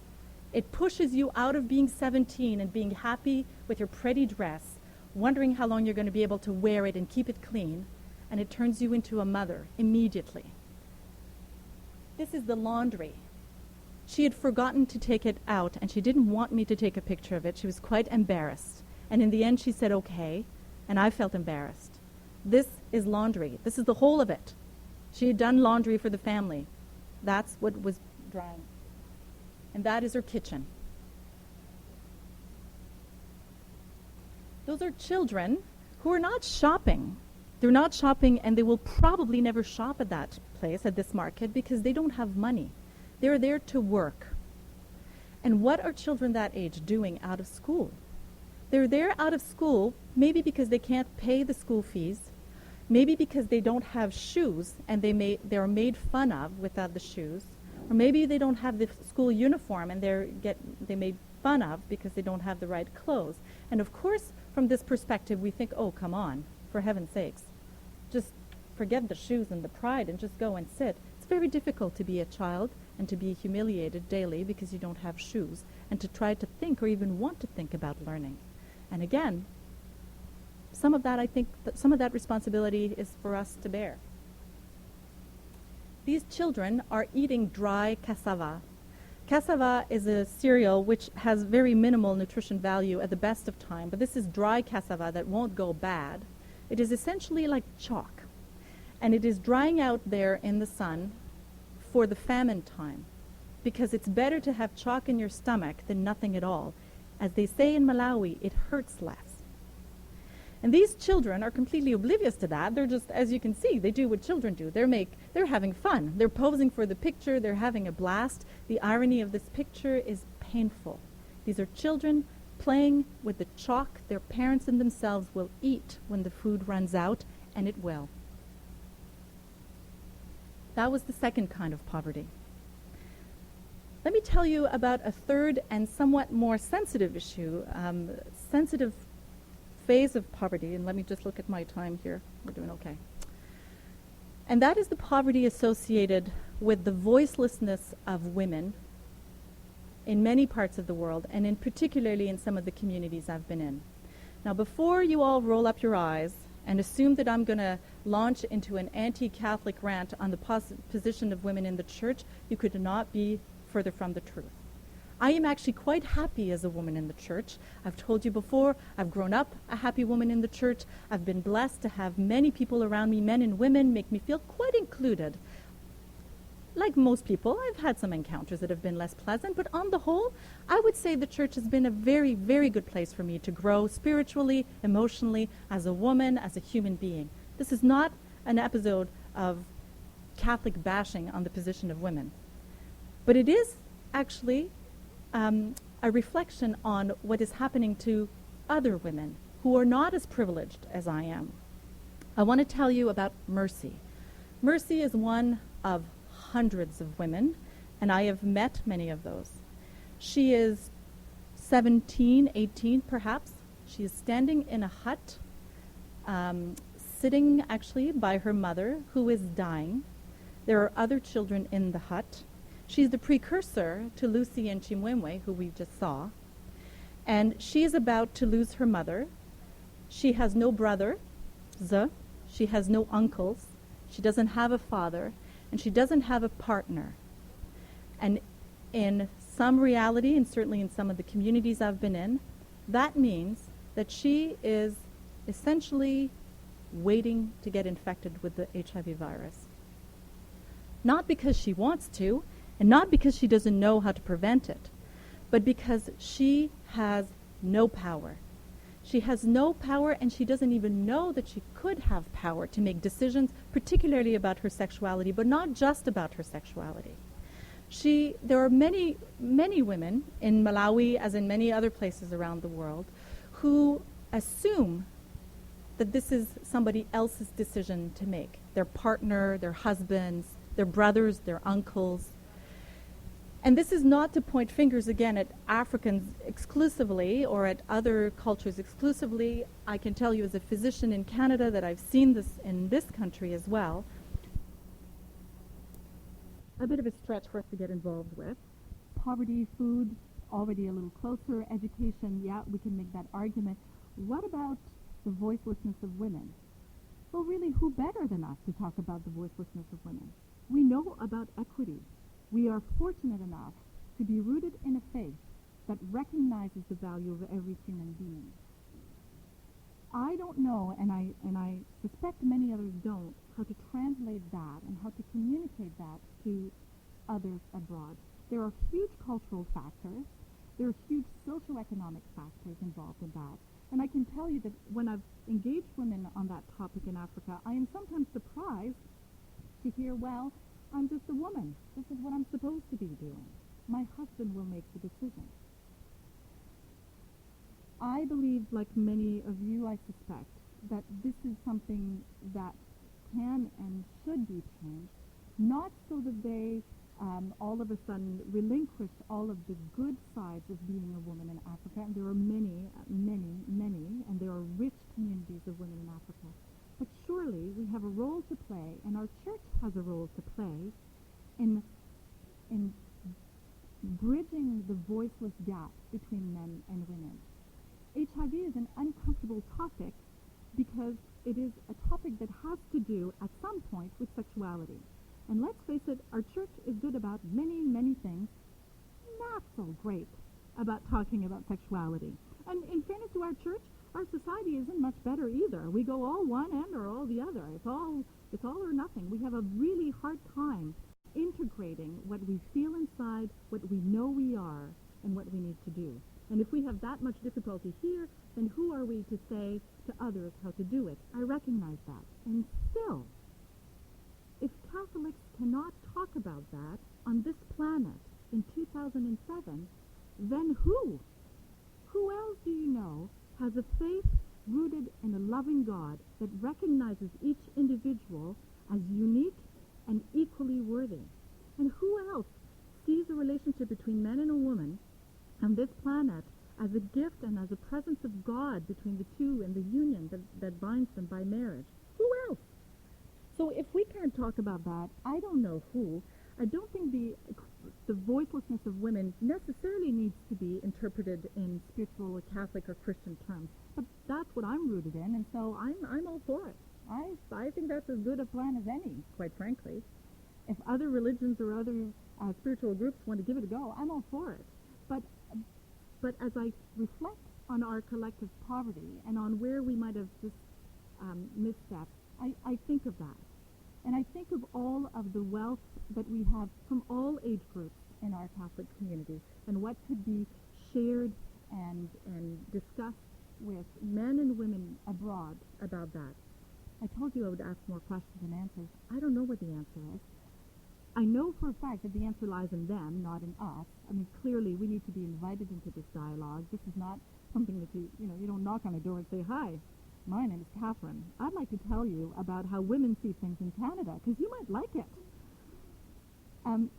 It pushes you out of being 17 and being happy with your pretty dress, wondering how long you're going to be able to wear it and keep it clean, and it turns you into a mother immediately. This is the laundry. She had forgotten to take it out, and she didn't want me to take a picture of it. She was quite embarrassed. And in the end, she said, okay, and I felt embarrassed. This is laundry. This is the whole of it. She had done laundry for the family. That's what was drying. And that is her kitchen. Those are children who are not shopping. They're not shopping, and they will probably never shop at that place, at this market, because they don't have money. They're there to work. And what are children that age doing out of school? They're there out of school maybe because they can't pay the school fees, maybe because they don't have shoes and they're made fun of without the shoes, or maybe they don't have the school uniform and they're made fun of because they don't have the right clothes. And of course, from this perspective, we think, oh, come on, for heaven's sakes, just forget the shoes and the pride and just go and sit. It's very difficult to be a child and to be humiliated daily because you don't have shoes, and to try to think or even want to think about learning. And again, some of that, I think, some of that responsibility is for us to bear. These children are eating dry cassava. Cassava is a cereal which has very minimal nutrition value at the best of time, but this is dry cassava that won't go bad. It is essentially like chalk, and it is drying out there in the sun for the famine time, because it's better to have chalk in your stomach than nothing at all. As they say in Malawi, it hurts less. And these children are completely oblivious to that. They're just, as you can see, they do what children do. They're having fun. They're posing for the picture. They're having a blast. The irony of this picture is painful. These are children playing with the chalk their parents and themselves will eat when the food runs out, and it will. That was the second kind of poverty. Let me tell you about a third and somewhat more sensitive issue, sensitive phase of poverty, and let me just look at my time here. We're doing okay. And that is the poverty associated with the voicelessness of women in many parts of the world, and in particularly in some of the communities I've been in. Now, before you all roll up your eyes and assume that I'm going to launch into an anti-Catholic rant on the position of women in the church, you could not be further from the truth. I am actually quite happy as a woman in the church. I've told you before, I've grown up a happy woman in the church. I've been blessed to have many people around me, men and women, make me feel quite included. Like most people, I've had some encounters that have been less pleasant, but on the whole, I would say the church has been a very, very good place for me to grow spiritually, emotionally, as a woman, as a human being. This is not an episode of Catholic bashing on the position of women, but it is actually a reflection on what is happening to other women who are not as privileged as I am. I want to tell you about Mercy. Mercy is one of hundreds of women, and I have met many of those. She is 17, 18 perhaps. She is standing in a hut, sitting actually by her mother, who is dying. There are other children in the hut. She's the precursor to Lucy and Chimwemwe, who we just saw. And she is about to lose her mother. She has no brothers. She has no uncles. She doesn't have a father. And she doesn't have a partner. And in some reality, and certainly in some of the communities I've been in, that means that she is essentially waiting to get infected with the HIV virus. Not because she wants to, and not because she doesn't know how to prevent it, but because she has no power. She has no power, and she doesn't even know that she could have power to make decisions, particularly about her sexuality, but not just about her sexuality. There are many, many women in Malawi, as in many other places around the world, who assume that this is somebody else's decision to make. Their partner, their husbands, their brothers, their uncles. And this is not to point fingers again at Africans exclusively or at other cultures exclusively. I can tell you as a physician in Canada that I've seen this in this country as well. A bit of a stretch for us to get involved with. Poverty, food, already a little closer. Education, yeah, we can make that argument. What about the voicelessness of women? Well, really, who better than us to talk about the voicelessness of women? We know about equity. We are fortunate enough to be rooted in a faith that recognizes the value of every human being. I don't know, and I suspect many others don't, how to translate that and how to communicate that to others abroad. There are huge cultural factors. There are huge socioeconomic factors involved in that. And I can tell you that when I've engaged women on that topic in Africa, I am sometimes surprised to hear, well, I'm just a woman. This is what I'm supposed to be doing. My husband will make the decision. I believe, like many of you, I suspect, that this is something that can and should be changed, not so that they all of a sudden relinquish all of the good sides of being a woman in Africa, and there are many, many, many, and there are rich communities of women in Africa. But surely we have a role to play, and our church has a role to play in bridging the voiceless gap between men and women. HIV is an uncomfortable topic because it is a topic that has to do, at some point, with sexuality. And let's face it, our church is good about many, many things, not so great about talking about sexuality. And in fairness to our church, our society isn't much better either. We go all one end or all the other. It's all or nothing. We have a really hard time integrating what we feel inside, what we know we are, and what we need to do. And if we have that much difficulty here, then who are we to say to others how to do it? I recognize that. And still, if Catholics cannot talk about that on this planet in 2007, then who? Who else do you know has a faith rooted in a loving God that recognizes each individual as unique and equally worthy? And who else sees a relationship between man and a woman on this planet as a gift and as a presence of God between the two and the union that binds them by marriage? Who else? So if we can't talk about that, I don't know who. I don't think the voicelessness of women necessarily needs to be interpreted in spiritual or Catholic or Christian terms, but that's what I'm rooted in, and so I'm all for it. I think that's as good a plan as any, quite frankly. If other religions or other spiritual groups want to give it a go, I'm all for it. But as I reflect on our collective poverty and on where we might have just misstepped, I think of that. And I think of all of the wealth that we have from all age groups in our Catholic community and what could be shared and discussed with men and women abroad about that. I told you I would ask more questions and answers. I don't know what the answer is. I know for a fact that the answer lies in them, not in us. I mean, clearly we need to be invited into this dialogue. This is not something that you don't knock on a door and say, "Hi, my name is Catherine. I'd like to tell you about how women see things in Canada, because you might like it."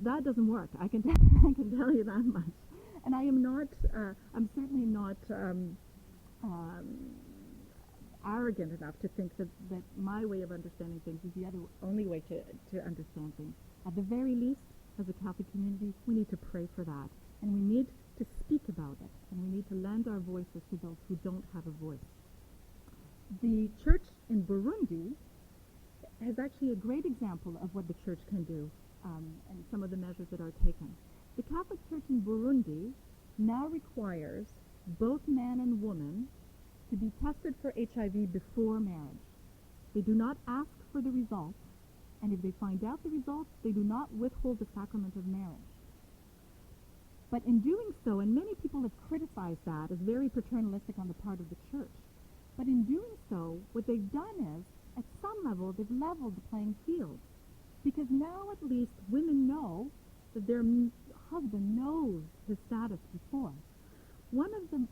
That doesn't work. I can tell you that much. And I am not. I'm certainly not arrogant enough to think that my way of understanding things is the only way to understand things. At the very least, as a Catholic community, we need to pray for that, and we need to speak about it, and we need to lend our voices to those who don't have a voice. The church in Burundi has actually a great example of what the church can do, and some of the measures that are taken. The Catholic Church in Burundi now requires both man and woman to be tested for HIV before marriage. They do not ask for the results, and if they find out the results, they do not withhold the sacrament of marriage. But in doing so, and many people have criticized that as very paternalistic on the part of the church, but in doing so, what they've done is, at some level, they've leveled the playing field. Because now at least women know that their husband knows his status before. One of the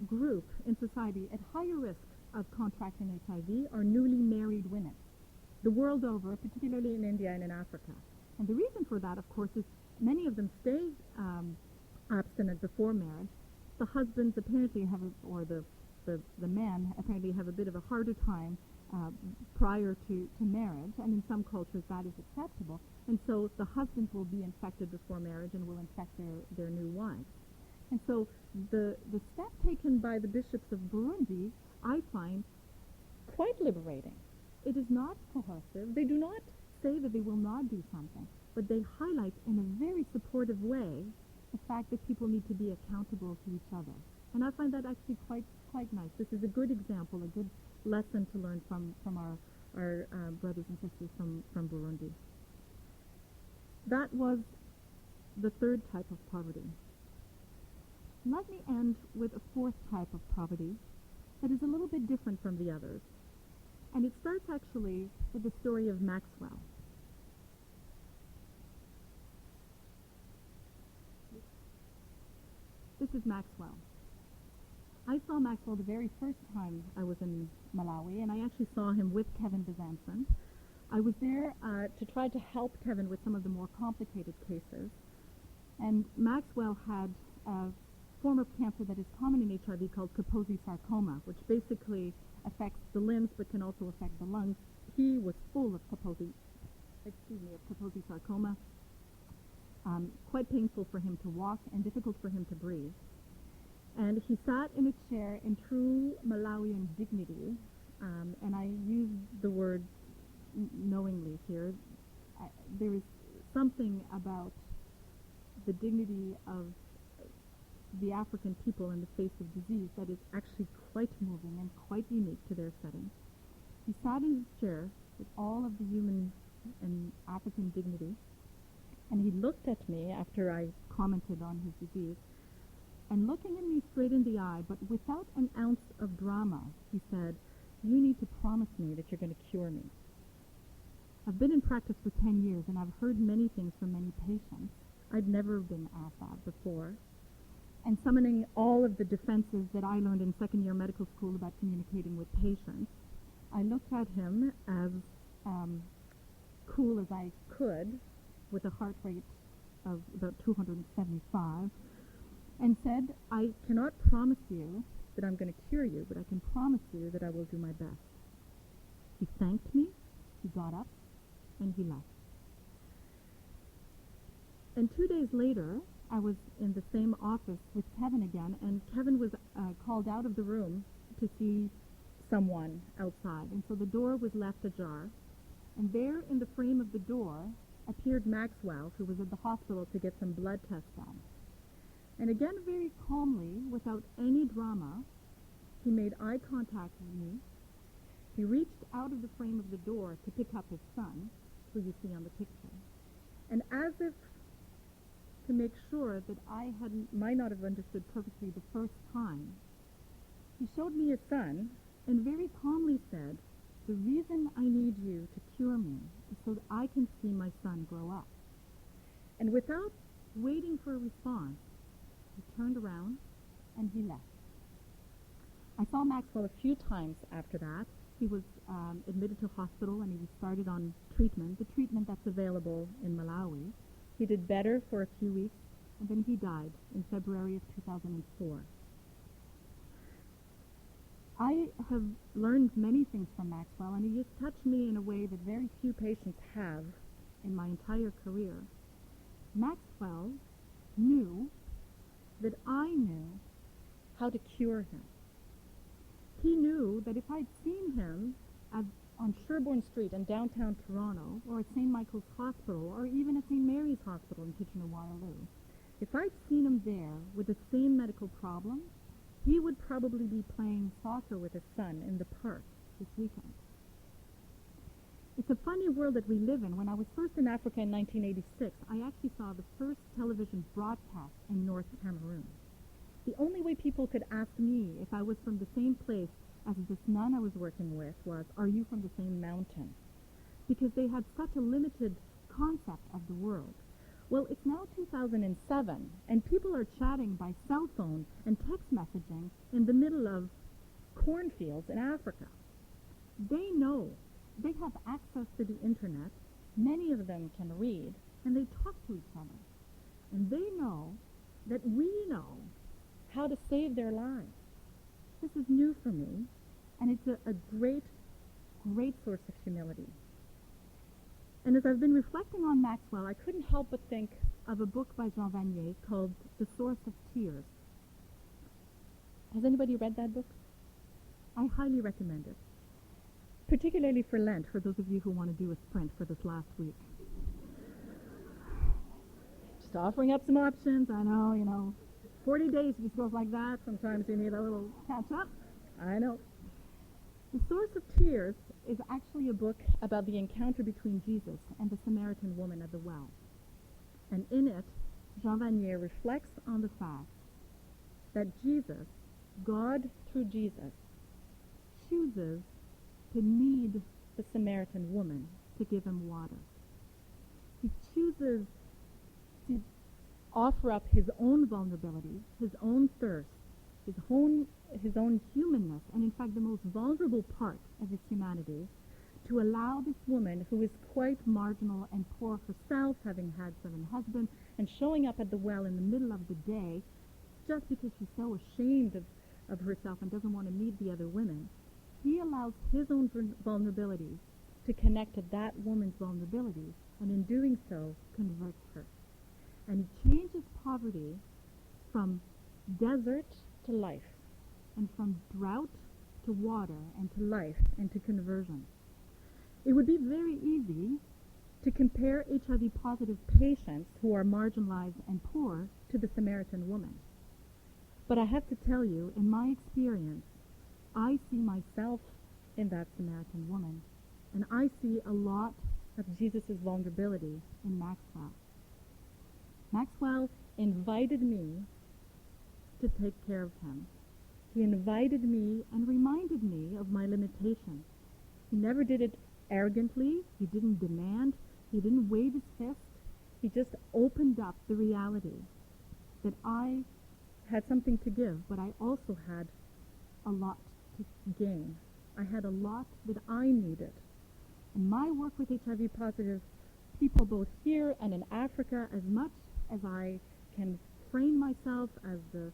group in society at higher risk of contracting HIV are newly married women, the world over, particularly in India and in Africa. And the reason for that, of course, is many of them stay abstinent before marriage. The husbands apparently have, or the men apparently have a bit of a harder time prior to marriage, and in some cultures that is acceptable. And so the husbands will be infected before marriage and will infect their new wives. And so the step taken by the bishops of Burundi, I find quite liberating. It is not coercive. They do not say that they will not do something, but they highlight in a very supportive way the fact that people need to be accountable to each other. And I find that actually quite nice. This is a good example, a good lesson to learn from our brothers and sisters from Burundi. That was the third type of poverty. Let me end with a fourth type of poverty that is a little bit different from the others. And it starts actually with the story of Maxwell. This is Maxwell. I saw Maxwell the very first time I was in Malawi, and I actually saw him with Kevin Bezanson. I was there to try to help Kevin with some of the more complicated cases. And Maxwell had a form of cancer that is common in HIV called Kaposi sarcoma, which basically affects the limbs but can also affect the lungs. He was full of Kaposi sarcoma. Quite painful for him to walk and difficult for him to breathe. And he sat in a chair in true Malawian dignity, and I use the word knowingly here. There is something about the dignity of the African people in the face of disease that is actually quite moving and quite unique to their setting. He sat in his chair with all of the human and African dignity, and he looked at me after I commented on his disease, and looking at me straight in the eye, but without an ounce of drama, he said, "You need to promise me that you're going to cure me." I've been in practice for 10 years, and I've heard many things from many patients. I'd never been asked that before. And summoning all of the defenses that I learned in second-year medical school about communicating with patients, I looked at him as cool as I could, with a heart rate of about 275, and said, "I cannot promise you that I'm going to cure you, but I can promise you that I will do my best." He thanked me, he got up, and he left. And 2 days later, I was in the same office with Kevin again, and Kevin was called out of the room to see someone outside. And so the door was left ajar, and there in the frame of the door appeared Maxwell, who was at the hospital to get some blood tests done. And again, very calmly, without any drama, he made eye contact with me. He reached out of the frame of the door to pick up his son, who you see on the picture. And as if to make sure that I might not have understood perfectly the first time, he showed me his son and very calmly said, "The reason I need you to cure me is so that I can see my son grow up." And without waiting for a response, he turned around and he left. I saw Maxwell a few times after that. He was admitted to hospital and he was started on treatment, the treatment that's available in Malawi. He did better for a few weeks, and then he died in February of 2004. I have learned many things from Maxwell, and he has touched me in a way that very few patients have in my entire career. Maxwell knew that I knew how to cure him. He knew that if I'd seen him on Sherbourne Street in downtown Toronto, or at St. Michael's Hospital, or even at St. Mary's Hospital in Kitchener-Waterloo, if I'd seen him there with the same medical problem, he would probably be playing soccer with his son in the park this weekend. It's a funny world that we live in. When I was first in Africa in 1986, I actually saw the first television broadcast in North Cameroon. The only way people could ask me if I was from the same place as this nun I was working with was, "Are you from the same mountain?" Because they had such a limited concept of the world. Well, it's now 2007, and people are chatting by cell phone and text messaging in the middle of cornfields in Africa. They know. They have access to the internet. Many of them can read, and they talk to each other. And they know that we know how to save their lives. This is new for me, and it's a great, great source of humility. And as I've been reflecting on Maxwell, I couldn't help but think of a book by Jean Vanier called The Source of Tears. Has anybody read that book? I highly recommend it, particularly for Lent, for those of you who want to do a sprint for this last week. Just offering up some options. I know, 40 days just goes like that. Sometimes you need a little catch-up. I know. The Source of Tears is actually a book about the encounter between Jesus and the Samaritan woman at the well. And in it, Jean Vanier reflects on the fact that Jesus, God through Jesus, chooses to need the Samaritan woman to give him water. He chooses to offer up his own vulnerability, his own thirst, his own humanness, and in fact the most vulnerable part of his humanity, to allow this woman, who is quite marginal and poor herself, having had 7 husbands, and showing up at the well in the middle of the day just because she's so ashamed of herself and doesn't want to meet the other women. He allows his own vulnerability to connect to that woman's vulnerability, and in doing so, converts her. And he changes poverty from desert to life, and from drought to water, and to life, and to conversion. It would be very easy to compare HIV-positive patients who are marginalized and poor to the Samaritan woman. But I have to tell you, in my experience, I see myself in that Samaritan woman, and I see a lot of Jesus' vulnerability in Maxwell. Maxwell invited me to take care of him. He invited me and reminded me of my limitations. He never did it arrogantly. He didn't demand. He didn't wave his fist. He just opened up the reality that I had something to give, but I also had a lot to gain. I had a lot that I needed. And my work with HIV-positive people, both here and in Africa, as much as I can frame myself as the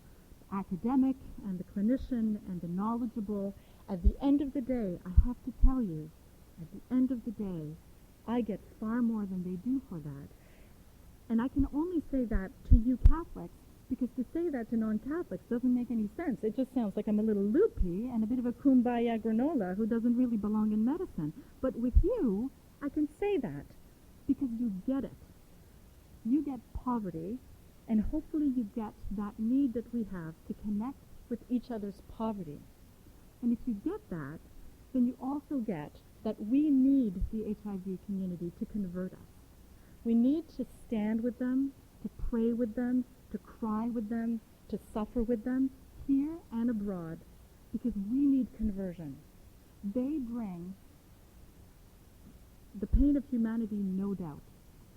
academic and the clinician and the knowledgeable, at the end of the day, I have to tell you, at the end of the day, I get far more than they do for that. And I can only say that to you Catholics, because to say that to non-Catholics doesn't make any sense. It just sounds like I'm a little loopy and a bit of a kumbaya granola who doesn't really belong in medicine. But with you, I can say that because you get it. You get poverty, and hopefully you get that need that we have to connect with each other's poverty. And if you get that, then you also get that we need the HIV community to convert us. We need to stand with them, to pray with them, to cry with them, to suffer with them, here and abroad, because we need conversion. They bring the pain of humanity, no doubt.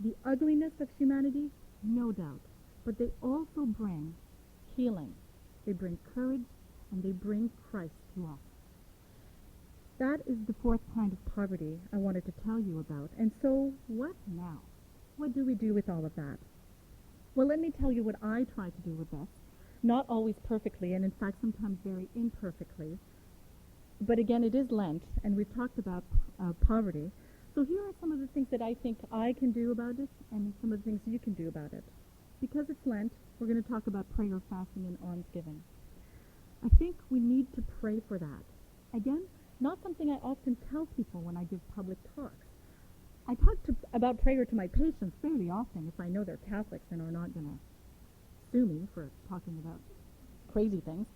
The ugliness of humanity, no doubt. But they also bring healing. They bring courage, and they bring Christ to us. That is the fourth kind of poverty I wanted to tell you about. And so, what now? What do we do with all of that? Well, let me tell you what I try to do with this. Not always perfectly, and in fact sometimes very imperfectly. But again, it is Lent, and we've talked about poverty. So here are some of the things that I think I can do about it, and some of the things you can do about it. Because it's Lent, we're going to talk about prayer, fasting, and almsgiving. I think we need to pray for that. Again, not something I often tell people when I give public talks. I talk about prayer to my patients fairly often if I know they're Catholics and are not going to sue me for talking about crazy things.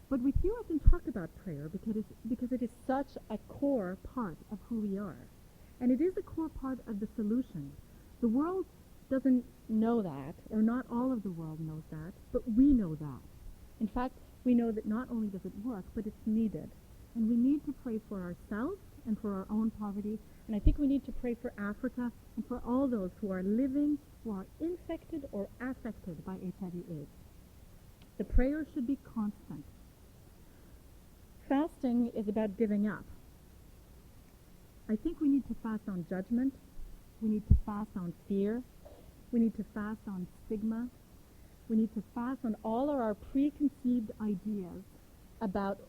But with you I can talk about prayer because it is such a core part of who we are. And it is a core part of the solution. The world doesn't know that, or not all of the world knows that, but we know that. In fact, we know that not only does it work, but it's needed. And we need to pray for ourselves and for our own poverty. And I think we need to pray for Africa and for all those who are living, who are infected or affected by HIV/AIDS. The prayer should be constant. Fasting is about giving up. I think we need to fast on judgment. We need to fast on fear. We need to fast on stigma. We need to fast on all of our preconceived ideas about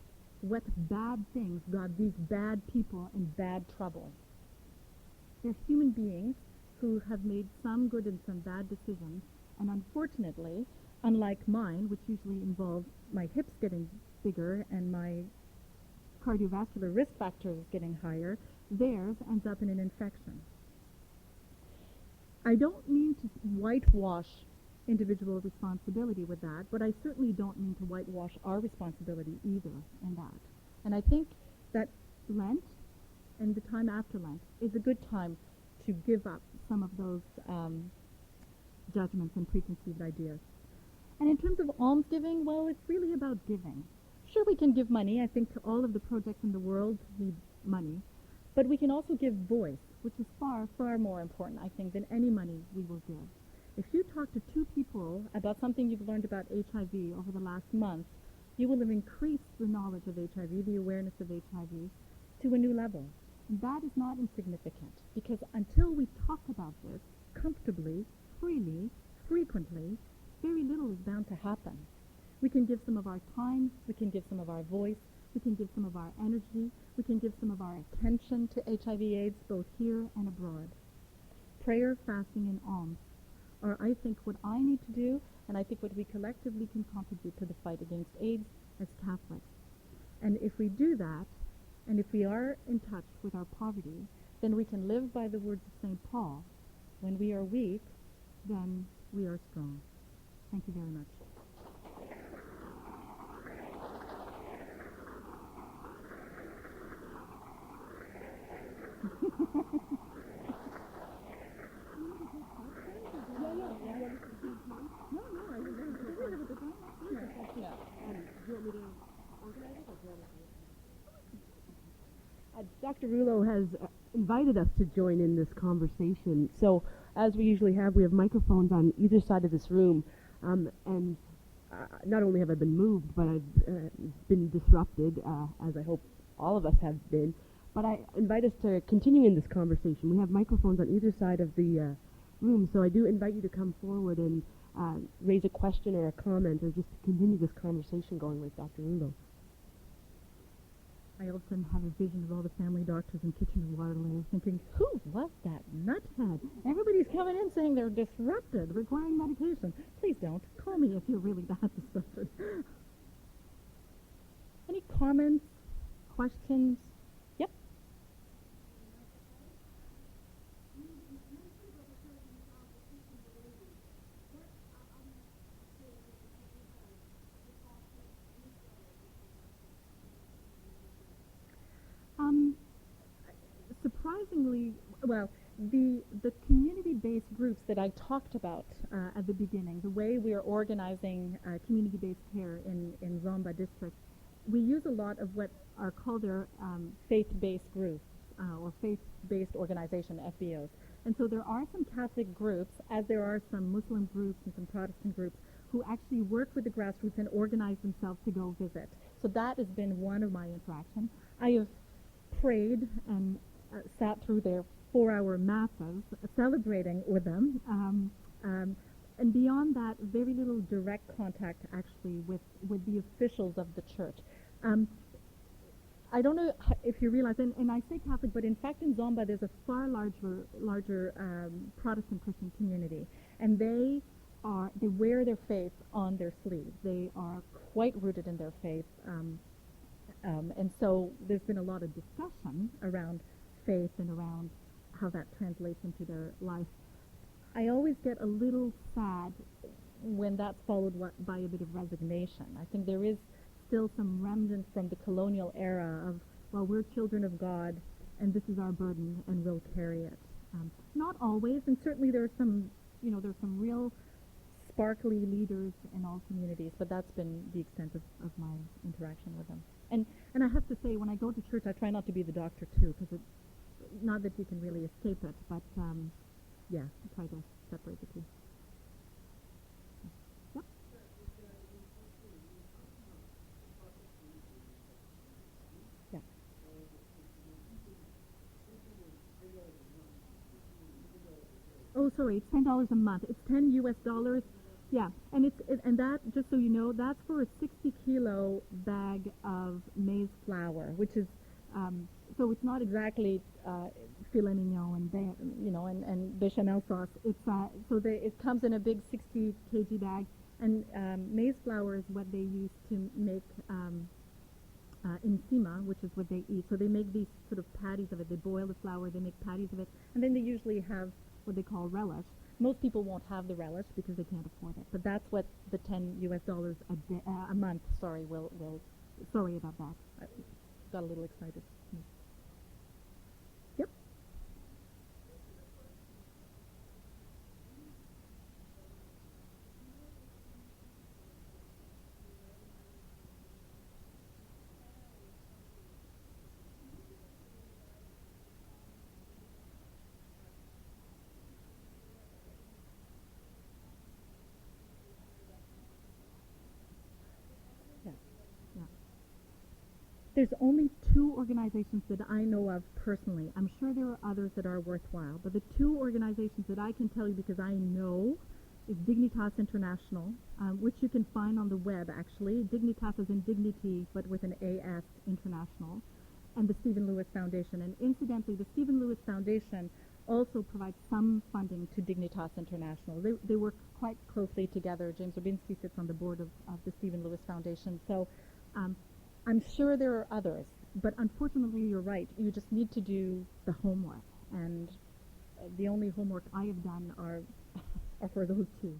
what bad things got these bad people in bad trouble. They're human beings who have made some good and some bad decisions, and unfortunately, unlike mine, which usually involves my hips getting bigger and my cardiovascular risk factors getting higher, theirs ends up in an infection. I don't mean to whitewash individual responsibility with that, but I certainly don't mean to whitewash our responsibility either in that. And I think that Lent and the time after Lent is a good time to give up some of those judgments and preconceived ideas. And in terms of almsgiving, well, it's really about giving. Sure, we can give money. I think all of the projects in the world need money. But we can also give voice, which is far, far more important, I think, than any money we will give. If you talk to two people about something you've learned about HIV over the last month, you will have increased the knowledge of HIV, the awareness of HIV, to a new level. And that is not insignificant, because until we talk about this comfortably, freely, frequently, very little is bound to happen. We can give some of our time, we can give some of our voice, we can give some of our energy, we can give some of our attention to HIV/AIDS, both here and abroad. Prayer, fasting, and alms are, I think, what I need to do, and I think what we collectively can contribute to the fight against AIDS as Catholics. And if we do that, and if we are in touch with our poverty, then we can live by the words of St. Paul. When we are weak, then we are strong. Thank you very much. Dr. Rouleau has invited us to join in this conversation. So, as we usually have, we have microphones on either side of this room. And not only have I been moved, but I've been disrupted, as I hope all of us have been. But I invite us to continue in this conversation. We have microphones on either side of the room, so I do invite you to come forward and raise a question or a comment, or just to continue this conversation going with Dr. Rouleau. I all of a sudden have a vision of all the family doctors in Kitchener-Waterloo thinking, who was that nuthead? Everybody's coming in saying they're disrupted, requiring medication. Please don't. Call me if you're really that disrupted. Any comments, questions? Yep. Surprisingly, well, the community-based groups that I talked about at the beginning, the way we are organizing community-based care in Zomba District, we use a lot of what are called their faith-based groups or faith-based organization, FBOs. And so there are some Catholic groups, as there are some Muslim groups and some Protestant groups, who actually work with the grassroots and organize themselves to go visit. So that has been one of my interactions. I have prayed and sat through their 4-hour masses, celebrating with them. And beyond that, very little direct contact actually with the officials of the church. I don't know if you realize, and I say Catholic, but in fact in Zomba there's a far larger Protestant Christian community, and they wear their faith on their sleeves. They are quite rooted in their faith, and so there's been a lot of discussion around faith and around how that translates into their life. I always get a little sad when that's followed by a bit of resignation. I think there is still some remnants from the colonial era of, well, we're children of God, and this is our burden, and we'll carry it. Not always, and certainly there's some real sparkly leaders in all communities, but that's been the extent of my interaction with them. And I have to say, when I go to church, I try not to be the doctor too, because it's not that you can really escape it, but yeah, I try to separate the two. Yep. Yeah. Oh, sorry, it's $10 a month. It's $10 US. Yeah, and and that, just so you know, that's for a 60-kilo bag of maize flour, which is so it's not exactly filet mignon and bechamel sauce. It's it comes in a big 60 kg bag, and maize flour is what they use to make encima, which is what they eat. So they make these sort of patties of it. They boil the flour, they make patties of it, and then they usually have what they call relish. Most people won't have the relish because they can't afford it. But that's what the $10 US a month. Sorry, will. Sorry about that. I got a little excited. Yep. There's only 2 organizations that I know of personally. I'm sure there are others that are worthwhile, but the 2 organizations that I can tell you because I know is Dignitas International, which you can find on the web actually. Dignitas is in dignity, but with an AS, International, and the Stephen Lewis Foundation. And incidentally, the Stephen Lewis Foundation also provides some funding to Dignitas International. They work quite closely together. James Rubinski sits on the board of the Stephen Lewis Foundation. So I'm sure there are others, but unfortunately you're right. You just need to do the homework, and the only homework I have done are for those 2.